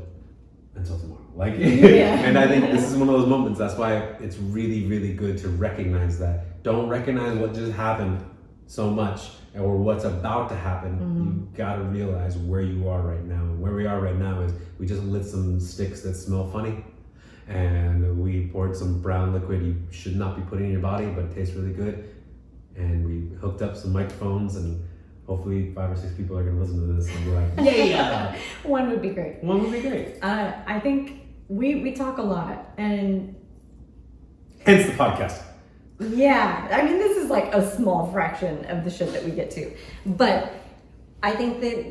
Speaker 1: until tomorrow. Like, and I think this is one of those moments. That's why it's really, really good to recognize that. Don't recognize what just happened so much, or what's about to happen. You gotta realize where you are right now. And where we are right now is we just lit some sticks that smell funny, and we poured some brown liquid you should not be putting in your body, but it tastes really good. And we hooked up some microphones, and hopefully 5 or 6 people are gonna listen to this and be like, yeah.
Speaker 2: One would be great.
Speaker 1: One would be great.
Speaker 2: I think we talk a lot, and
Speaker 1: hence the podcast.
Speaker 2: Yeah, I mean, this is like a small fraction of the shit that we get to. But I think that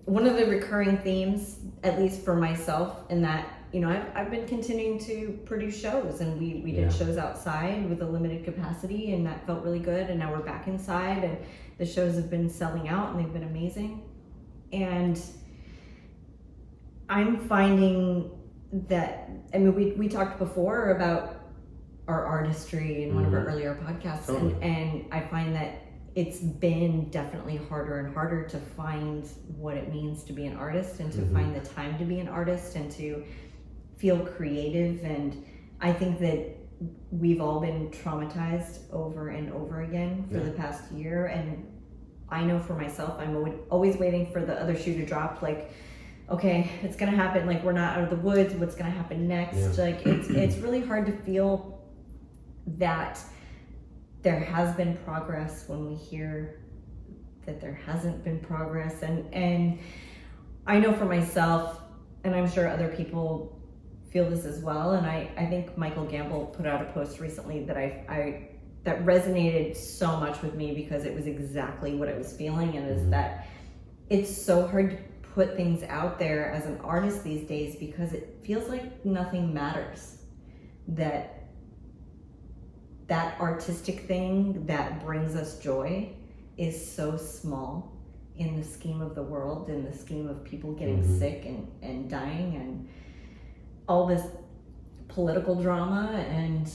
Speaker 2: one of the recurring themes, at least for myself, in that, you know, I've been continuing to produce shows, and we did shows outside with a limited capacity, and that felt really good. And now we're back inside, and the shows have been selling out, and they've been amazing. And I'm finding that, I mean, we talked before about our artistry in one of our earlier podcasts, and I find that it's been definitely harder and harder to find what it means to be an artist, and to find the time to be an artist, and to feel creative. And I think that we've all been traumatized over and over again for the past year. And I know for myself, I'm always waiting for the other shoe to drop. Like, okay, it's gonna happen. Like, we're not out of the woods. What's gonna happen next? Like, it's really hard to feel that there has been progress when we hear that there hasn't been progress. And I know for myself, and I'm sure other people feel this as well. And I think Michael Gamble put out a post recently that that resonated so much with me, because it was exactly what I was feeling. And is that it's so hard to put things out there as an artist these days, because it feels like nothing matters. That artistic thing that brings us joy is so small in the scheme of the world, in the scheme of people getting sick and dying and all this political drama. And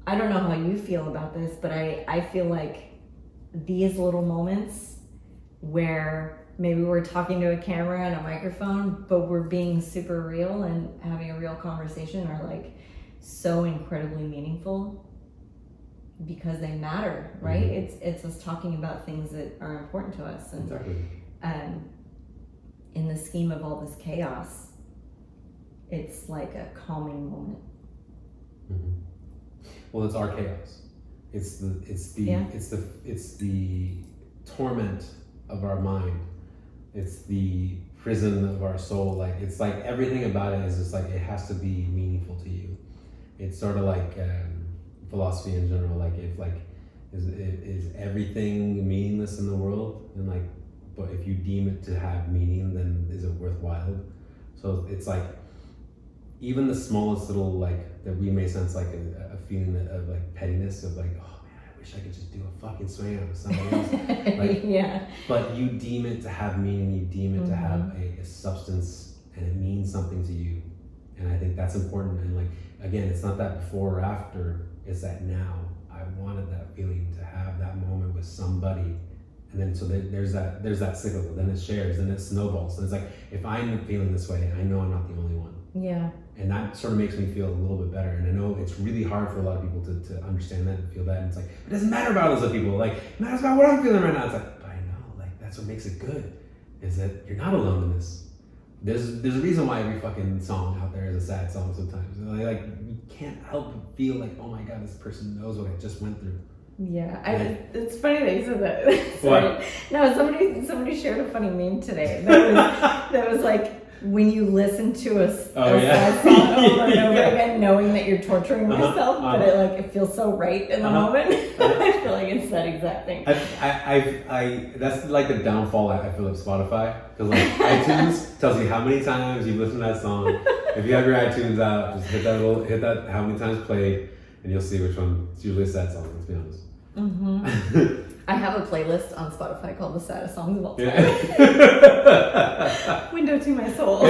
Speaker 2: I don't know how you feel about this, but I feel like these little moments where maybe we're talking to a camera and a microphone, but we're being super real and having a real conversation, are like so incredibly meaningful because they matter, right? It's us talking about things that are important to us. And in the scheme of all this chaos, it's like a calming moment.
Speaker 1: Well, it's our chaos. It's the torment of our mind. It's the prison of our soul. Like, it's like everything about it is just like, it has to be meaningful to you. It's sort of like philosophy in general. Like, if like is everything meaningless in the world, and like, but if you deem it to have meaning, then is it worthwhile? So it's like, even the smallest little, like, that we may sense like a feeling of like pettiness, of like, oh man, I wish I could just do a fucking swing out with somebody else. Like, but you deem it to have meaning, you deem it to have a substance, and it means something to you. And I think that's important. And like, again, it's not that before or after, it's that now. I wanted that feeling, to have that moment with somebody. And then so there's that cyclical, then it shares, then it snowballs. And it's like, if I'm feeling this way, I know I'm not the only one.
Speaker 2: Yeah.
Speaker 1: And that sort of makes me feel a little bit better. And I know it's really hard for a lot of people to understand that and feel that. And it's like, it doesn't matter about those other people. Like, it matters about what I'm feeling right now. It's like, but I know, like, that's what makes it good, is that you're not alone in this. There's a reason why every fucking song out there is a sad song sometimes. Like, you can't help but feel like, oh my God, this person knows what I just went through.
Speaker 2: Yeah, it's funny that you said that. Sorry. No, somebody shared a funny meme today that was like, when you listen to a sad song over and over again, knowing that you're torturing yourself, but it feels so right in the moment. I feel like it's that exact thing.
Speaker 1: I that's like the downfall I feel of Spotify, because like iTunes tells you how many times you've listened to that song. If you have your iTunes out, just hit that how many times played, and you'll see which one. It's usually a sad song, let's be honest.
Speaker 2: I have a playlist on Spotify called the saddest songs of all time. Window to my soul.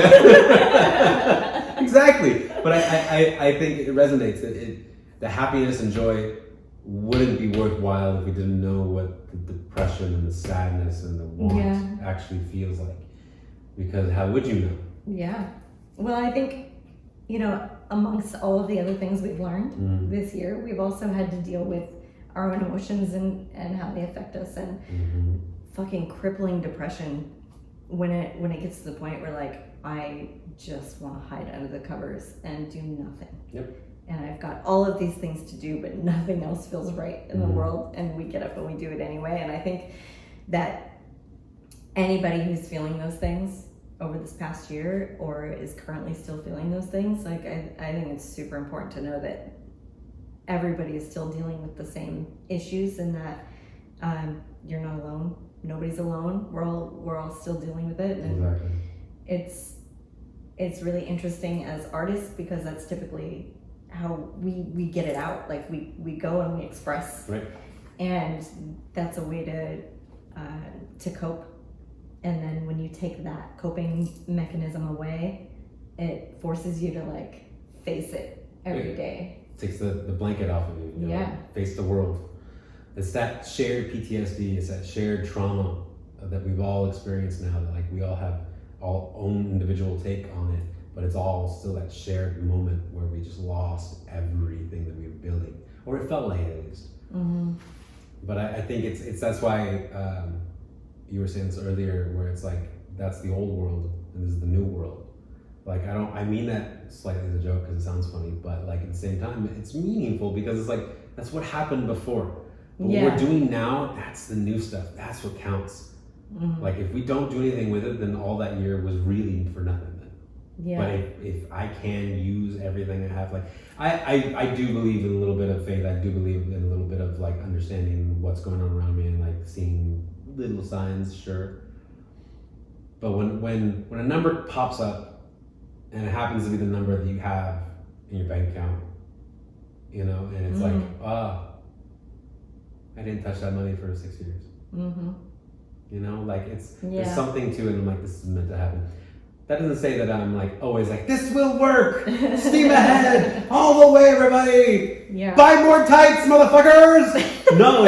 Speaker 1: Exactly. But I think it resonates. The happiness and joy wouldn't be worthwhile if we didn't know what the depression and the sadness and the want actually feels like. Because how would you know?
Speaker 2: Yeah. Well, I think, amongst all of the other things we've learned this year, we've also had to deal with our own emotions and how they affect us, and fucking crippling depression when it gets to the point where like, I just want to hide under the covers and do nothing.
Speaker 1: Yep.
Speaker 2: And I've got all of these things to do, but nothing else feels right in the world, and we get up and we do it anyway. And I think that anybody who's feeling those things over this past year, or is currently still feeling those things, like I think it's super important to know that everybody is still dealing with the same issues, and that you're not alone. Nobody's alone. We're all still dealing with it. And
Speaker 1: exactly.
Speaker 2: It's really interesting as artists, because that's typically how we get it out. Like we go and we express,
Speaker 1: right? And
Speaker 2: that's a way to cope. And then when you take that coping mechanism away, it forces you to like face it every day.
Speaker 1: Takes the blanket off of you. You know, face the world. It's that shared PTSD. It's that shared trauma that we've all experienced now. That like we all have our own individual take on it. but it's all still that shared moment where we just lost everything that we were building, or it felt like it at least. But I think it's that's why you were saying this earlier, where it's like that's the old world and this is the new world. Like I mean that slightly as a joke because it sounds funny, but like at the same time it's meaningful because it's like that's what happened before. But what we're doing now, that's the new stuff. That's what counts. Like if we don't do anything with it, then all that year was really for nothing then. But if I can use everything I have, like I do believe in a little bit of faith. I do believe in a little bit of like understanding what's going on around me and like seeing little signs, sure. But when a number pops up and it happens to be the number that you have in your bank account, you know, and it's like, I didn't touch that money for 6 years. You know, like there's something to it. I'm like, this is meant to happen. That doesn't say that I'm like always like, this will work. Steam ahead, all the way, everybody.
Speaker 2: Yeah.
Speaker 1: Buy more tights, motherfuckers. No,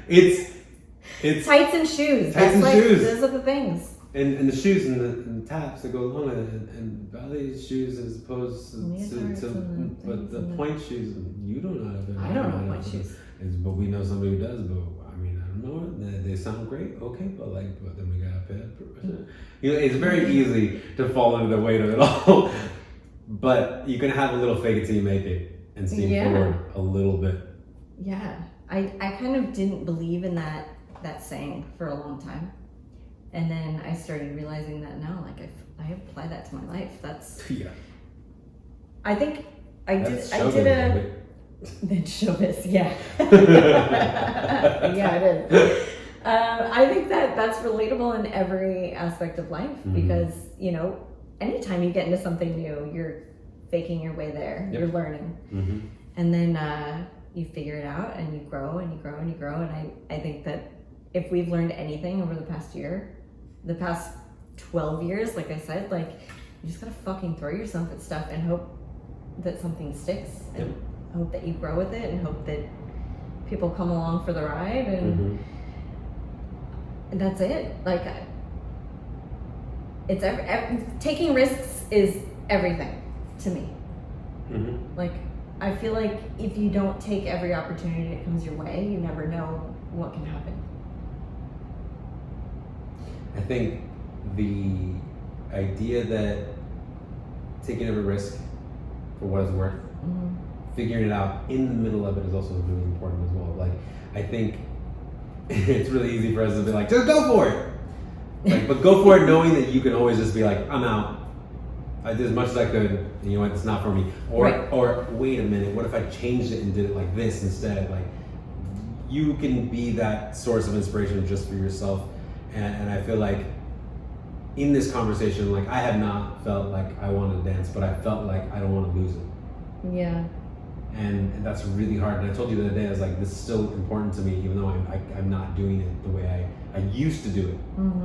Speaker 1: it's
Speaker 2: tights and shoes.
Speaker 1: Tights and shoes.
Speaker 2: Those are the things.
Speaker 1: And the shoes and the taps that go along with it, and ballet shoes as opposed to but the point shoes, you don't know how to.
Speaker 2: I don't know point shoes.
Speaker 1: But we know somebody who does. But I mean, I don't know. They sound great, okay, but then we gotta pay. You know, it's very easy to fall under the weight of it all. But you can have a little fake it till you make it, and steam forward a little bit.
Speaker 2: Yeah, I kind of didn't believe in that saying for a long time. And then I started realizing that now, like I apply that to my life. That's I think
Speaker 1: That's
Speaker 2: I did That's showbiz, yeah. Yeah, it is. I think that's relatable in every aspect of life because, you know, anytime you get into something new, you're faking your way there. You're learning. And then you figure it out and you grow and you grow and you grow. And I think that if we've learned anything over the past year, the past 12 years, like I said, like you just gotta fucking throw yourself at stuff and hope that something sticks and hope that you grow with it and hope that people come along for the ride and that's it. Like it's taking risks is everything to me. Like I feel like if you don't take every opportunity that comes your way, you never know what can happen.
Speaker 1: I think the idea that taking every risk for what it's worth, figuring it out in the middle of it is also really important as well. Like, I think it's really easy for us to be like, just go for it. Like, but go for it knowing that you can always just be like, I'm out. I did as much as I could, and you know what, it's not for me. Or wait a minute, what if I changed it and did it like this instead? Like, you can be that source of inspiration just for yourself. And I feel like in this conversation, like I have not felt like I want to dance, but I felt like I don't want to lose it.
Speaker 2: Yeah.
Speaker 1: And that's really hard. And I told you the other day, I was like, this is still important to me, even though I'm not doing it the way I used to do it,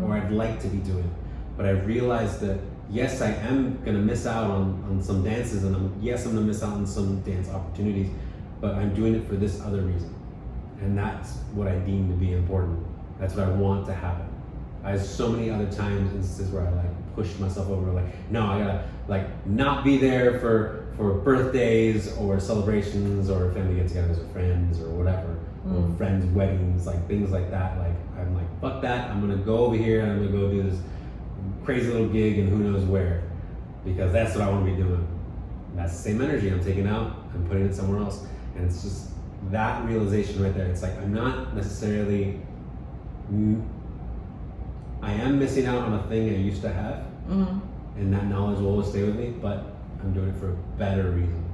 Speaker 1: or I'd like to be doing it. But I realized that, yes, I am going to miss out on some dances, and I'm going to miss out on some dance opportunities, but I'm doing it for this other reason. And that's what I deem to be important. That's what I want to happen. I have so many other times, instances where I like pushed myself over, like, no, I gotta like not be there for birthdays or celebrations or family get-togethers or friends or whatever, or friends' weddings, like things like that. Like I'm like, fuck that. I'm gonna go over here and I'm gonna go do this crazy little gig and who knows where, because that's what I want to be doing. And that's the same energy I'm taking out and putting it somewhere else, and it's just that realization right there. It's like I'm not necessarily. I am missing out on a thing I used to have, and that knowledge will always stay with me, but I'm doing it for a better reason.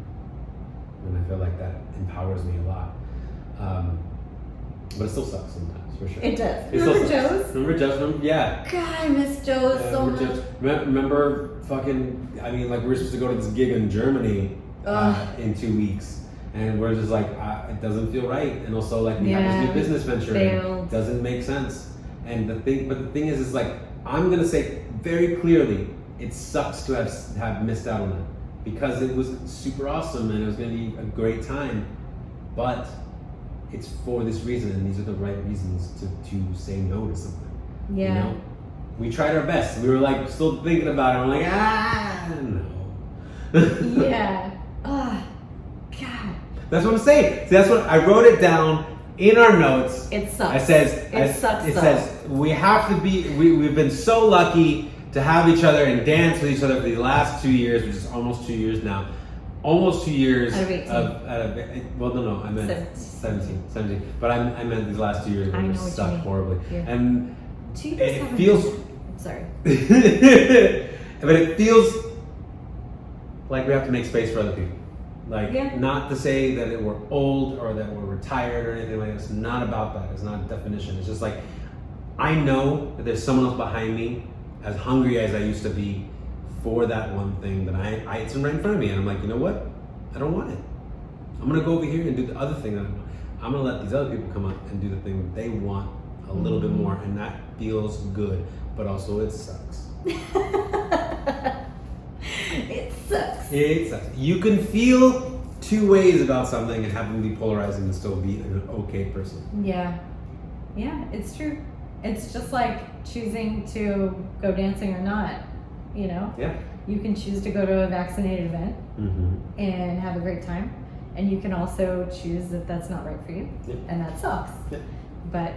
Speaker 1: And I feel like that empowers me a lot. But it still sucks sometimes, for sure.
Speaker 2: It does.
Speaker 1: Remember Joe's? Remember Joe's? Yeah.
Speaker 2: God, I miss Joe's so much.
Speaker 1: Remember fucking, I mean, like we were supposed to go to this gig in Germany in 2 weeks. And we're just like, it doesn't feel right. And also like we have this new business venture. It doesn't make sense. And the thing is like, I'm gonna say very clearly, it sucks to have missed out on that because it was super awesome and it was gonna be a great time, but it's for this reason and these are the right reasons to say no to something.
Speaker 2: Yeah.
Speaker 1: You know? we tried our best. We were like still thinking about it. We're like, no.
Speaker 2: Yeah. Oh, God.
Speaker 1: That's what I'm saying. See, that's what I wrote it down in our notes.
Speaker 2: It sucks.
Speaker 1: It says we have to be. We've been so lucky to have each other and dance with each other for the last 2 years, which is almost 2 years now. Almost 2 years
Speaker 2: out of 18.
Speaker 1: Well, no, I meant 17. But I meant these last 2 years where it sucked horribly. Yeah. And
Speaker 2: 2 years.
Speaker 1: It feels.
Speaker 2: I'm sorry.
Speaker 1: But it feels like we have to make space for other people. Like, not to say that we're old or that we're retired or anything like that. It's not about that. It's not a definition. It's just like, I know that there's someone else behind me, as hungry as I used to be, for that one thing that it's right in front of me. And I'm like, you know what? I don't want it. I'm going to go over here and do the other thing that I want. I'm going to let these other people come up and do the thing that they want a little bit more. And that feels good. But also it sucks.
Speaker 2: It sucks.
Speaker 1: It sucks. You can feel two ways about something and have them be polarizing and still be an okay person.
Speaker 2: Yeah. Yeah, it's true. It's just like choosing to go dancing or not, you know?
Speaker 1: Yeah.
Speaker 2: You can choose to go to a vaccinated event and have a great time. And you can also choose that that's not right for you. Yeah. And that sucks. Yeah. But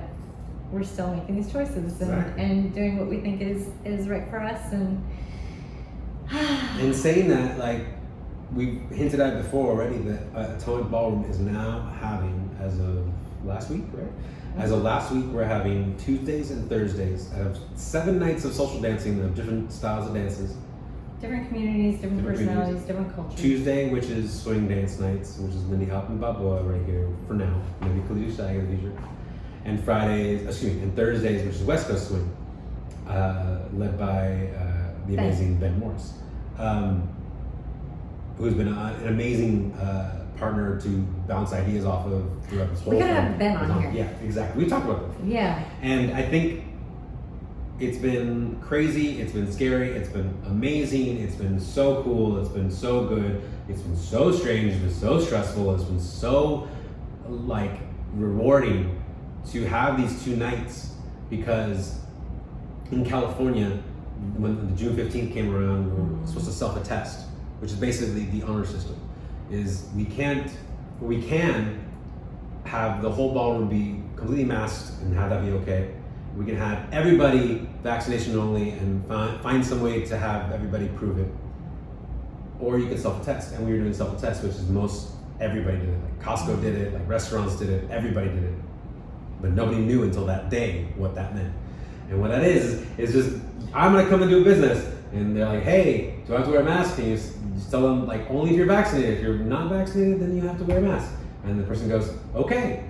Speaker 2: we're still making these choices and doing what we think is right for us.
Speaker 1: And saying that, like, we've hinted at before already, that Atomic Ballroom is now having, as of last week, right? As of last week, we're having Tuesdays and Thursdays. I have 7 nights of social dancing of different styles of dances.
Speaker 2: Different communities, different personalities, different cultures.
Speaker 1: Tuesday, which is swing dance nights, which is Lindy Hop and Balboa right here for now. Maybe Khalid Shag in the future. And and Thursdays, which is West Coast Swing, led by the amazing Ben Morris, who's been an amazing partner to bounce ideas off of throughout this whole thing.
Speaker 2: We gotta have Ben on here.
Speaker 1: Yeah, exactly. We talked about that.
Speaker 2: Yeah.
Speaker 1: And I think it's been crazy, it's been scary, it's been amazing, it's been so cool, it's been so good, it's been so strange, it's been so stressful, it's been so like rewarding to have these 2 nights, because in California, when the June 15th came around, we were supposed to self-attest, which is basically the honor system. Is we can have the whole ballroom be completely masked and have that be okay. We can have everybody vaccination only and find some way to have everybody prove it. Or you can self-attest, and we were doing self-attest, which is everybody did it. Like Costco did it, like restaurants did it, everybody did it. But nobody knew until that day what that meant. And what that is just, I'm gonna come and do a business, and they're like, hey, do I have to wear a mask? And you just tell them, like, only if you're vaccinated. If you're not vaccinated, then you have to wear a mask. And the person goes, okay.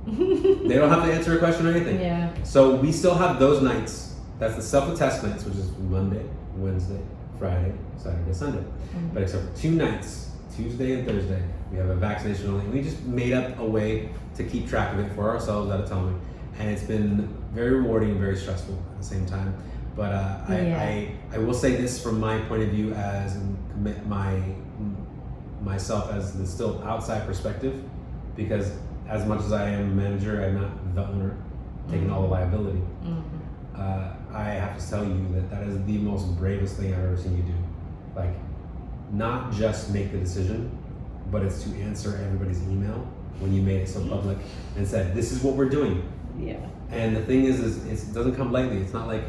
Speaker 1: They don't have to answer a question or anything.
Speaker 2: Yeah.
Speaker 1: So we still have those nights. That's the self-attest nights, which is Monday, Wednesday, Friday, Saturday, Sunday. But except for 2 nights, Tuesday and Thursday, we have a vaccination only. We just made up a way to keep track of it for ourselves at Atomic. And it's been very rewarding, very stressful at the same time. But I will say this from my point of view as myself as the still outside perspective, because as much as I am a manager, I'm not the owner taking all the liability. I have to tell you that is the most bravest thing I've ever seen you do. Like, not just make the decision, but it's to answer everybody's email when you made it so public and said, this is what we're doing.
Speaker 2: Yeah.
Speaker 1: And the thing is it doesn't come lightly. It's not like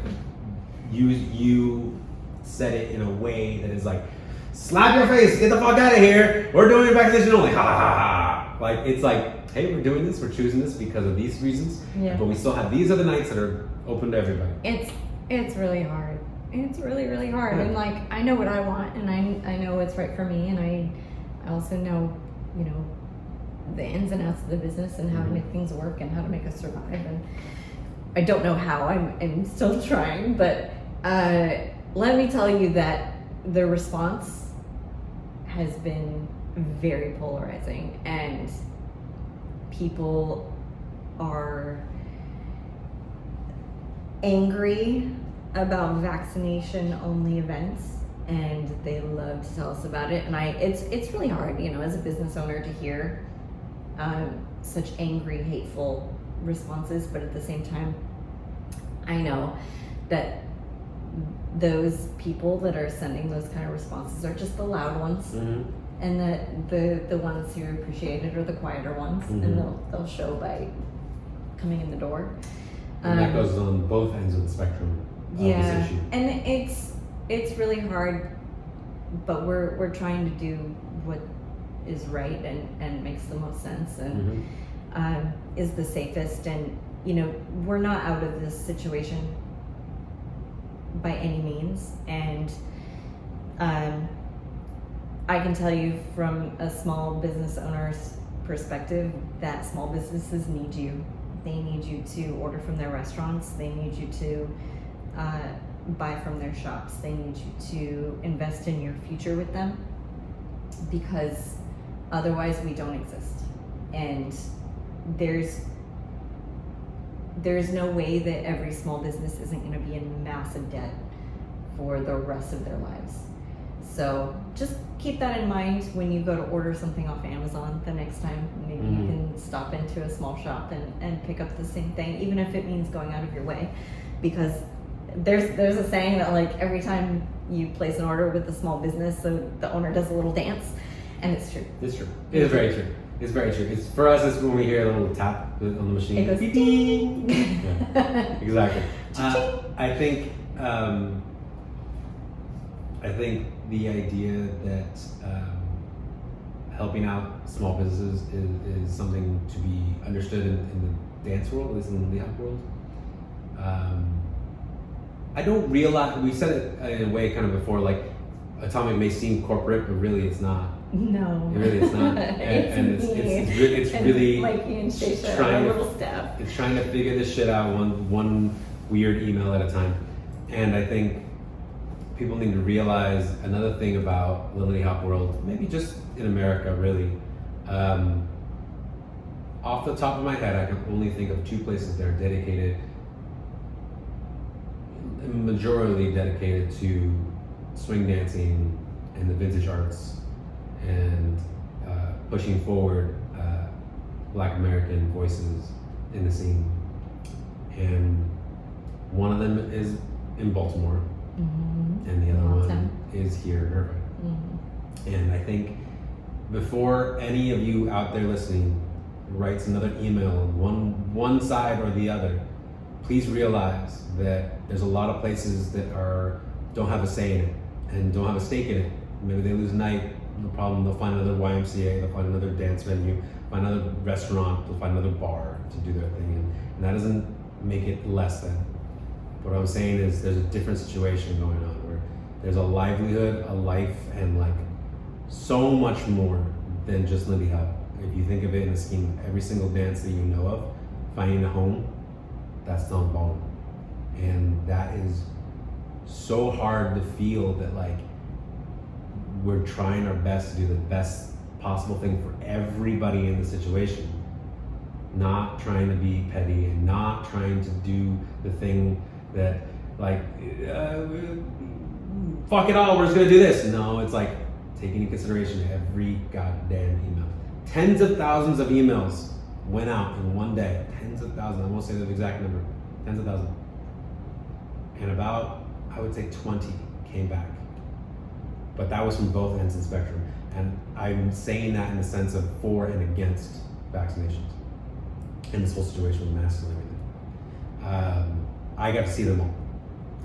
Speaker 1: you said it in a way that is like, slap your face, get the fuck out of here, we're doing vaccination only, ha ha ha. Like, it's like, hey, we're doing this, we're choosing this because of these reasons, but we still have these other nights that are open to everybody.
Speaker 2: It's really hard. It's really, really hard. And like, I know what I want, and I know what's right for me, and I also know, you know, the ins and outs of the business and how to make things work and how to make us survive. And I don't know how, I'm still trying, but let me tell you that the response has been very polarizing, and people are angry about vaccination only events, and they love to tell us about it. And it's really hard, you know, as a business owner to hear such angry, hateful responses, but at the same time, I know that those people that are sending those kind of responses are just the loud ones, and that the ones who appreciate it are the quieter ones, and they'll show by coming in the door.
Speaker 1: And that goes on both ends of the spectrum of this issue.
Speaker 2: And it's really hard, but we're trying to do what is right and makes the most sense and is the safest. And we're not out of this situation by any means, and I can tell you from a small business owner's perspective that small businesses need you. They need you to order from their restaurants. They need you to buy from their shops. They need you to invest in your future with them, because otherwise we don't exist. And there's no way that every small business isn't going to be in massive debt for the rest of their lives. So just keep that in mind when you go to order something off Amazon the next time. Maybe you can stop into a small shop and pick up the same thing, even if it means going out of your way. Because there's a saying that like every time you place an order with a small business, so the owner does a little dance, and it's true.
Speaker 1: It's true. It is very true. It's very true. It's for us. It's when we hear a little tap on the machine.
Speaker 2: It goes ding.
Speaker 1: Yeah, exactly. I think the idea that helping out small businesses is something to be understood in the dance world, at least in the hip world. I don't realize, we said it in a way kind of before, like Atomic may seem corporate, but really it's not.
Speaker 2: No.
Speaker 1: It really is not. It's really
Speaker 2: Mikey and Stacia, our little staff.
Speaker 1: It's trying to figure this shit out one weird email at a time. And I think people need to realize another thing about Lily Hop World, maybe just in America, really. Off the top of my head, I can only think of 2 places that are dedicated, majorly dedicated to swing dancing and the vintage arts and pushing forward Black American voices in the scene. And one of them is in Baltimore, and the other one is here in Irvine. And I think before any of you out there listening writes another email on one side or the other, please realize that there's a lot of places that don't have a say in it and don't have a stake in it. Maybe they lose a night, no problem, they'll find another YMCA, they'll find another dance venue, find another restaurant, they'll find another bar to do their thing. And that doesn't make it less than. What I'm saying is there's a different situation going on where there's a livelihood, a life, and like so much more than just Lindy Hop. If you think of it in the scheme of every single dance that you know of, finding a home, that's Don Baldwin. And that is so hard to feel that like we're trying our best to do the best possible thing for everybody in the situation. Not trying to be petty and not trying to do the thing that like, fuck it all, we're just gonna do this. No, it's like taking into consideration every goddamn email. Tens of thousands of emails went out in one day. Tens of thousands, I won't say the exact number. Tens of thousands. And about, I would say 20 came back. But that was from both ends of the spectrum. And I'm saying that in the sense of for and against vaccinations and this whole situation with masks and everything. I got to see them all.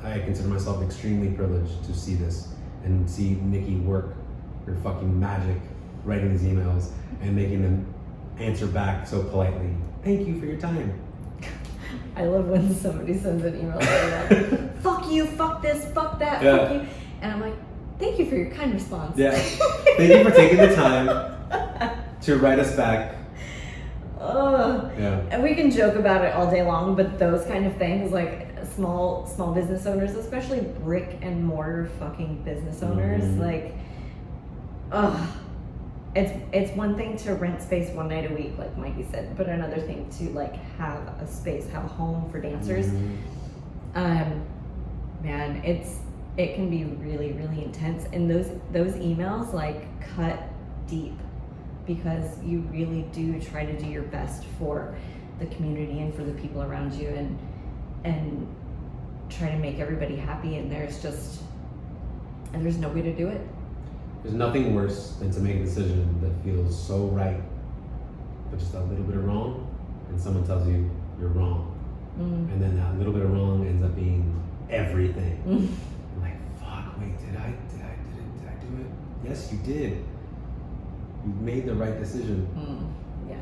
Speaker 1: I consider myself extremely privileged to see this and see Nikki work her fucking magic writing these emails and making them answer back so politely. Thank you for your time.
Speaker 2: I love when somebody sends an email like, fuck you, fuck this, fuck that, fuck you. And I'm like, thank you for your kind response.
Speaker 1: Yeah. Thank you for taking the time to write us back. Yeah.
Speaker 2: And we can joke about it all day long, but those kind of things, like small business owners, especially brick and mortar fucking business owners, like, it's one thing to rent space one night a week, like Mikey said, but another thing to like have a space, have a home for dancers. Man, it can be really, really intense, and those emails like cut deep, because you really do try to do your best for the community and for the people around you, and try to make everybody happy, and there's no way to do it.
Speaker 1: There's nothing worse than to make a decision that feels so right, but just a little bit of wrong, and someone tells you you're wrong. And then that little bit of wrong ends up being everything. I'm like, fuck, wait, did I do it? Yes, you did. You made the right decision.
Speaker 2: Yeah.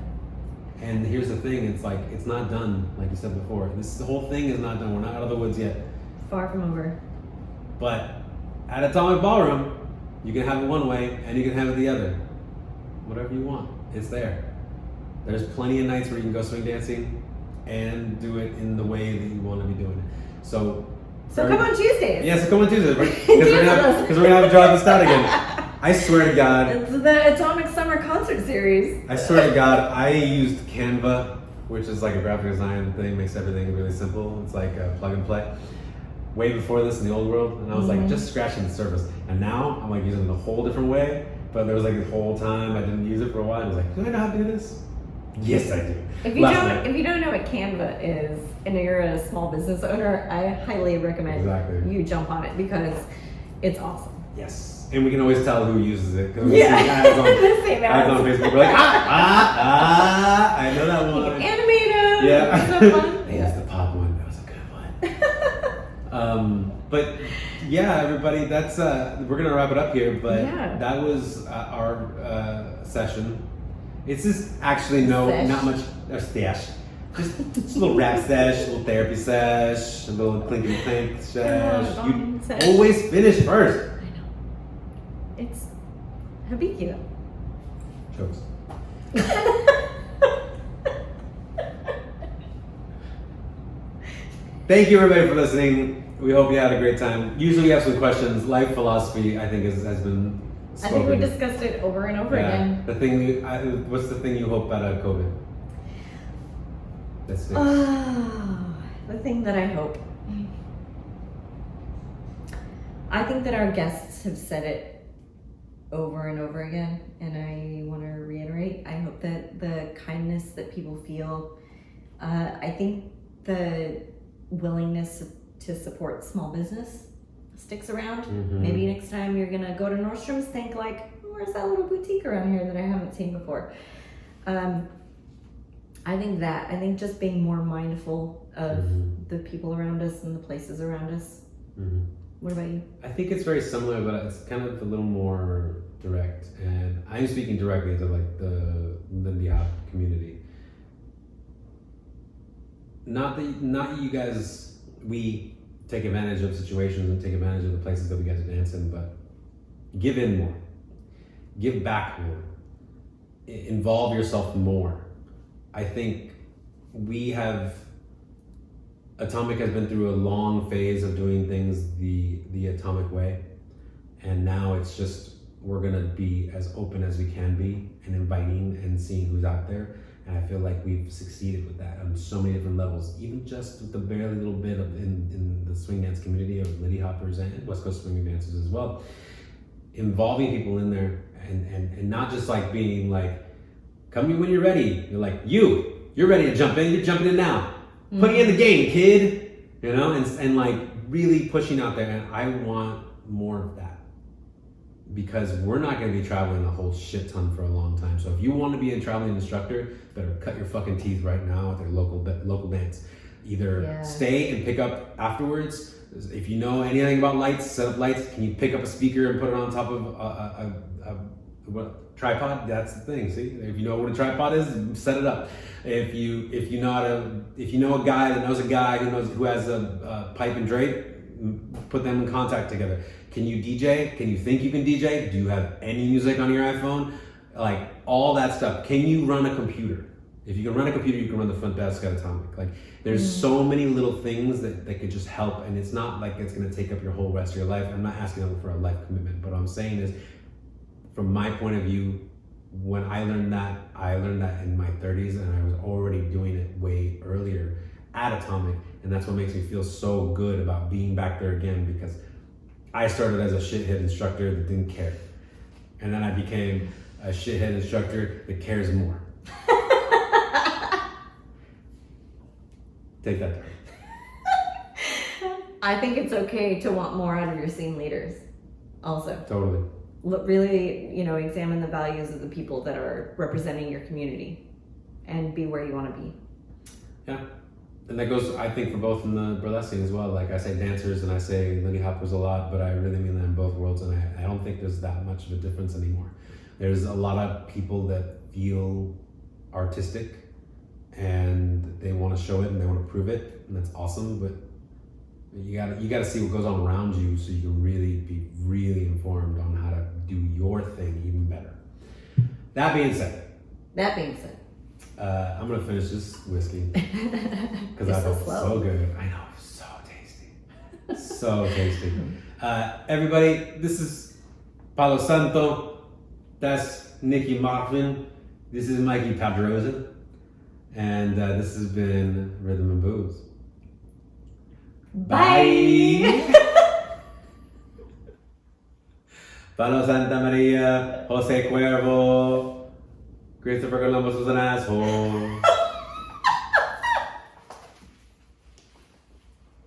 Speaker 1: And here's the thing, it's like, it's not done, like you said before. The whole thing is not done. We're not out of the woods yet.
Speaker 2: Far from over.
Speaker 1: But at Atomic Ballroom, you can have it one way and you can have it the other. Whatever you want, it's there. There's plenty of nights where you can go swing dancing and do it in the way that you want to be doing it. So
Speaker 2: come on Tuesdays.
Speaker 1: Yeah, so come on Tuesdays. Because we're gonna have to draw this out again. I swear to God.
Speaker 2: It's the Atomic Summer Concert Series.
Speaker 1: I swear to God, I used Canva, which is like a graphic design thing, makes everything really simple. It's like a plug and play. Way before this in the old world, and I was like just scratching the surface. And now I'm like using it a whole different way. But there was like this whole time I didn't use it for a while. I was like, do I know how to do this? Yes, I do.
Speaker 2: If you don't know what Canva is, and you're a small business owner, I highly recommend you jump on it because it's awesome.
Speaker 1: Yes, and we can always tell who uses it because
Speaker 2: yeah,
Speaker 1: ads on Facebook. We're like, I know that one.
Speaker 2: You can animate them.
Speaker 1: Yeah,
Speaker 2: it's so fun.
Speaker 1: That's the pop one. That was a good one. But yeah, everybody, that's we're gonna wrap it up here. But that was our session. It's just actually not much stash. Just a little rap sesh, a little therapy sesh, a little clinkety clink sesh. You always finish first.
Speaker 2: I know. It's Hibiki though.
Speaker 1: Jokes. Thank you everybody for listening. We hope you had a great time. Usually we have some questions. Life philosophy, I think, has been spoken.
Speaker 2: I think we discussed it over and over again.
Speaker 1: The thing, what's the thing you hope out of COVID? That's it.
Speaker 2: The thing that I hope. I think that our guests have said it over and over again, and I want to reiterate. I hope that the kindness that people feel, I think the willingness to support small business sticks around. Maybe next time you're gonna go to Nordstrom's, think like, where's that little boutique around here that I haven't seen before? I think just being more mindful of the people around us and the places around us. What about you?
Speaker 1: I think it's very similar, but it's kind of a little more direct. And I'm speaking directly to like the Lindy Hop community. Not you guys, we take advantage of situations and take advantage of the places that we get to dance in, but give in more. Give back more. Involve yourself more. I think Atomic has been through a long phase of doing things the Atomic way, and now it's just we're gonna be as open as we can be and inviting and seeing who's out there. And I feel like we've succeeded with that on so many different levels, even just with the barely little bit of in the swing dance community of Lindy Hoppers and West Coast swinging dancers as well. Involving people in there and not just like being like, come in when you're ready. You're like, you're ready to jump in, you're jumping in now. Put you in the game, kid. You know, and like really pushing out there. And I want more of that. Because we're not going to be traveling a whole shit ton for a long time. So if you want to be a traveling instructor, better cut your fucking teeth right now at their local dance. Either stay and pick up afterwards. If you know anything about lights, set up lights. Can you pick up a speaker and put it on top of a tripod? That's the thing. See, if you know what a tripod is, set it up. If you know a guy that knows a guy who has a pipe and drape, put them in contact together. Can you DJ? Can you think you can DJ? Do you have any music on your iPhone? Like all that stuff. Can you run a computer? If you can run a computer, you can run the front desk at Atomic. Like there's so many little things that could just help, and it's not like it's gonna take up your whole rest of your life. I'm not asking them for a life commitment, but what I'm saying is, from my point of view, when I learned that in my 30s, and I was already doing it way earlier at Atomic, and that's what makes me feel so good about being back there again, because I started as a shithead instructor that didn't care. And then I became a shithead instructor that cares more. Take that.
Speaker 2: I think it's okay to want more out of your scene leaders also.
Speaker 1: Totally.
Speaker 2: Really, examine the values of the people that are representing your community and be where you want to be.
Speaker 1: Yeah. And that goes, I think, for both in the burlesque scene as well. Like I say dancers and I say Lindy Hoppers a lot, but I really mean that in both worlds. And I don't think there's that much of a difference anymore. There's a lot of people that feel artistic and they want to show it and they want to prove it. And that's awesome. But you gotta see what goes on around you so you can really be really informed on how to do your thing even better. That being said, I'm gonna finish this whiskey because I feel so good. I know, so tasty, so tasty. Everybody, this is Palo Santo. That's Nikki Marvin. This is Mikey Padroza, and this has been Rhythm and Booze. Bye. Palo Santa Maria, Jose Cuervo, Christopher Columbus was an asshole.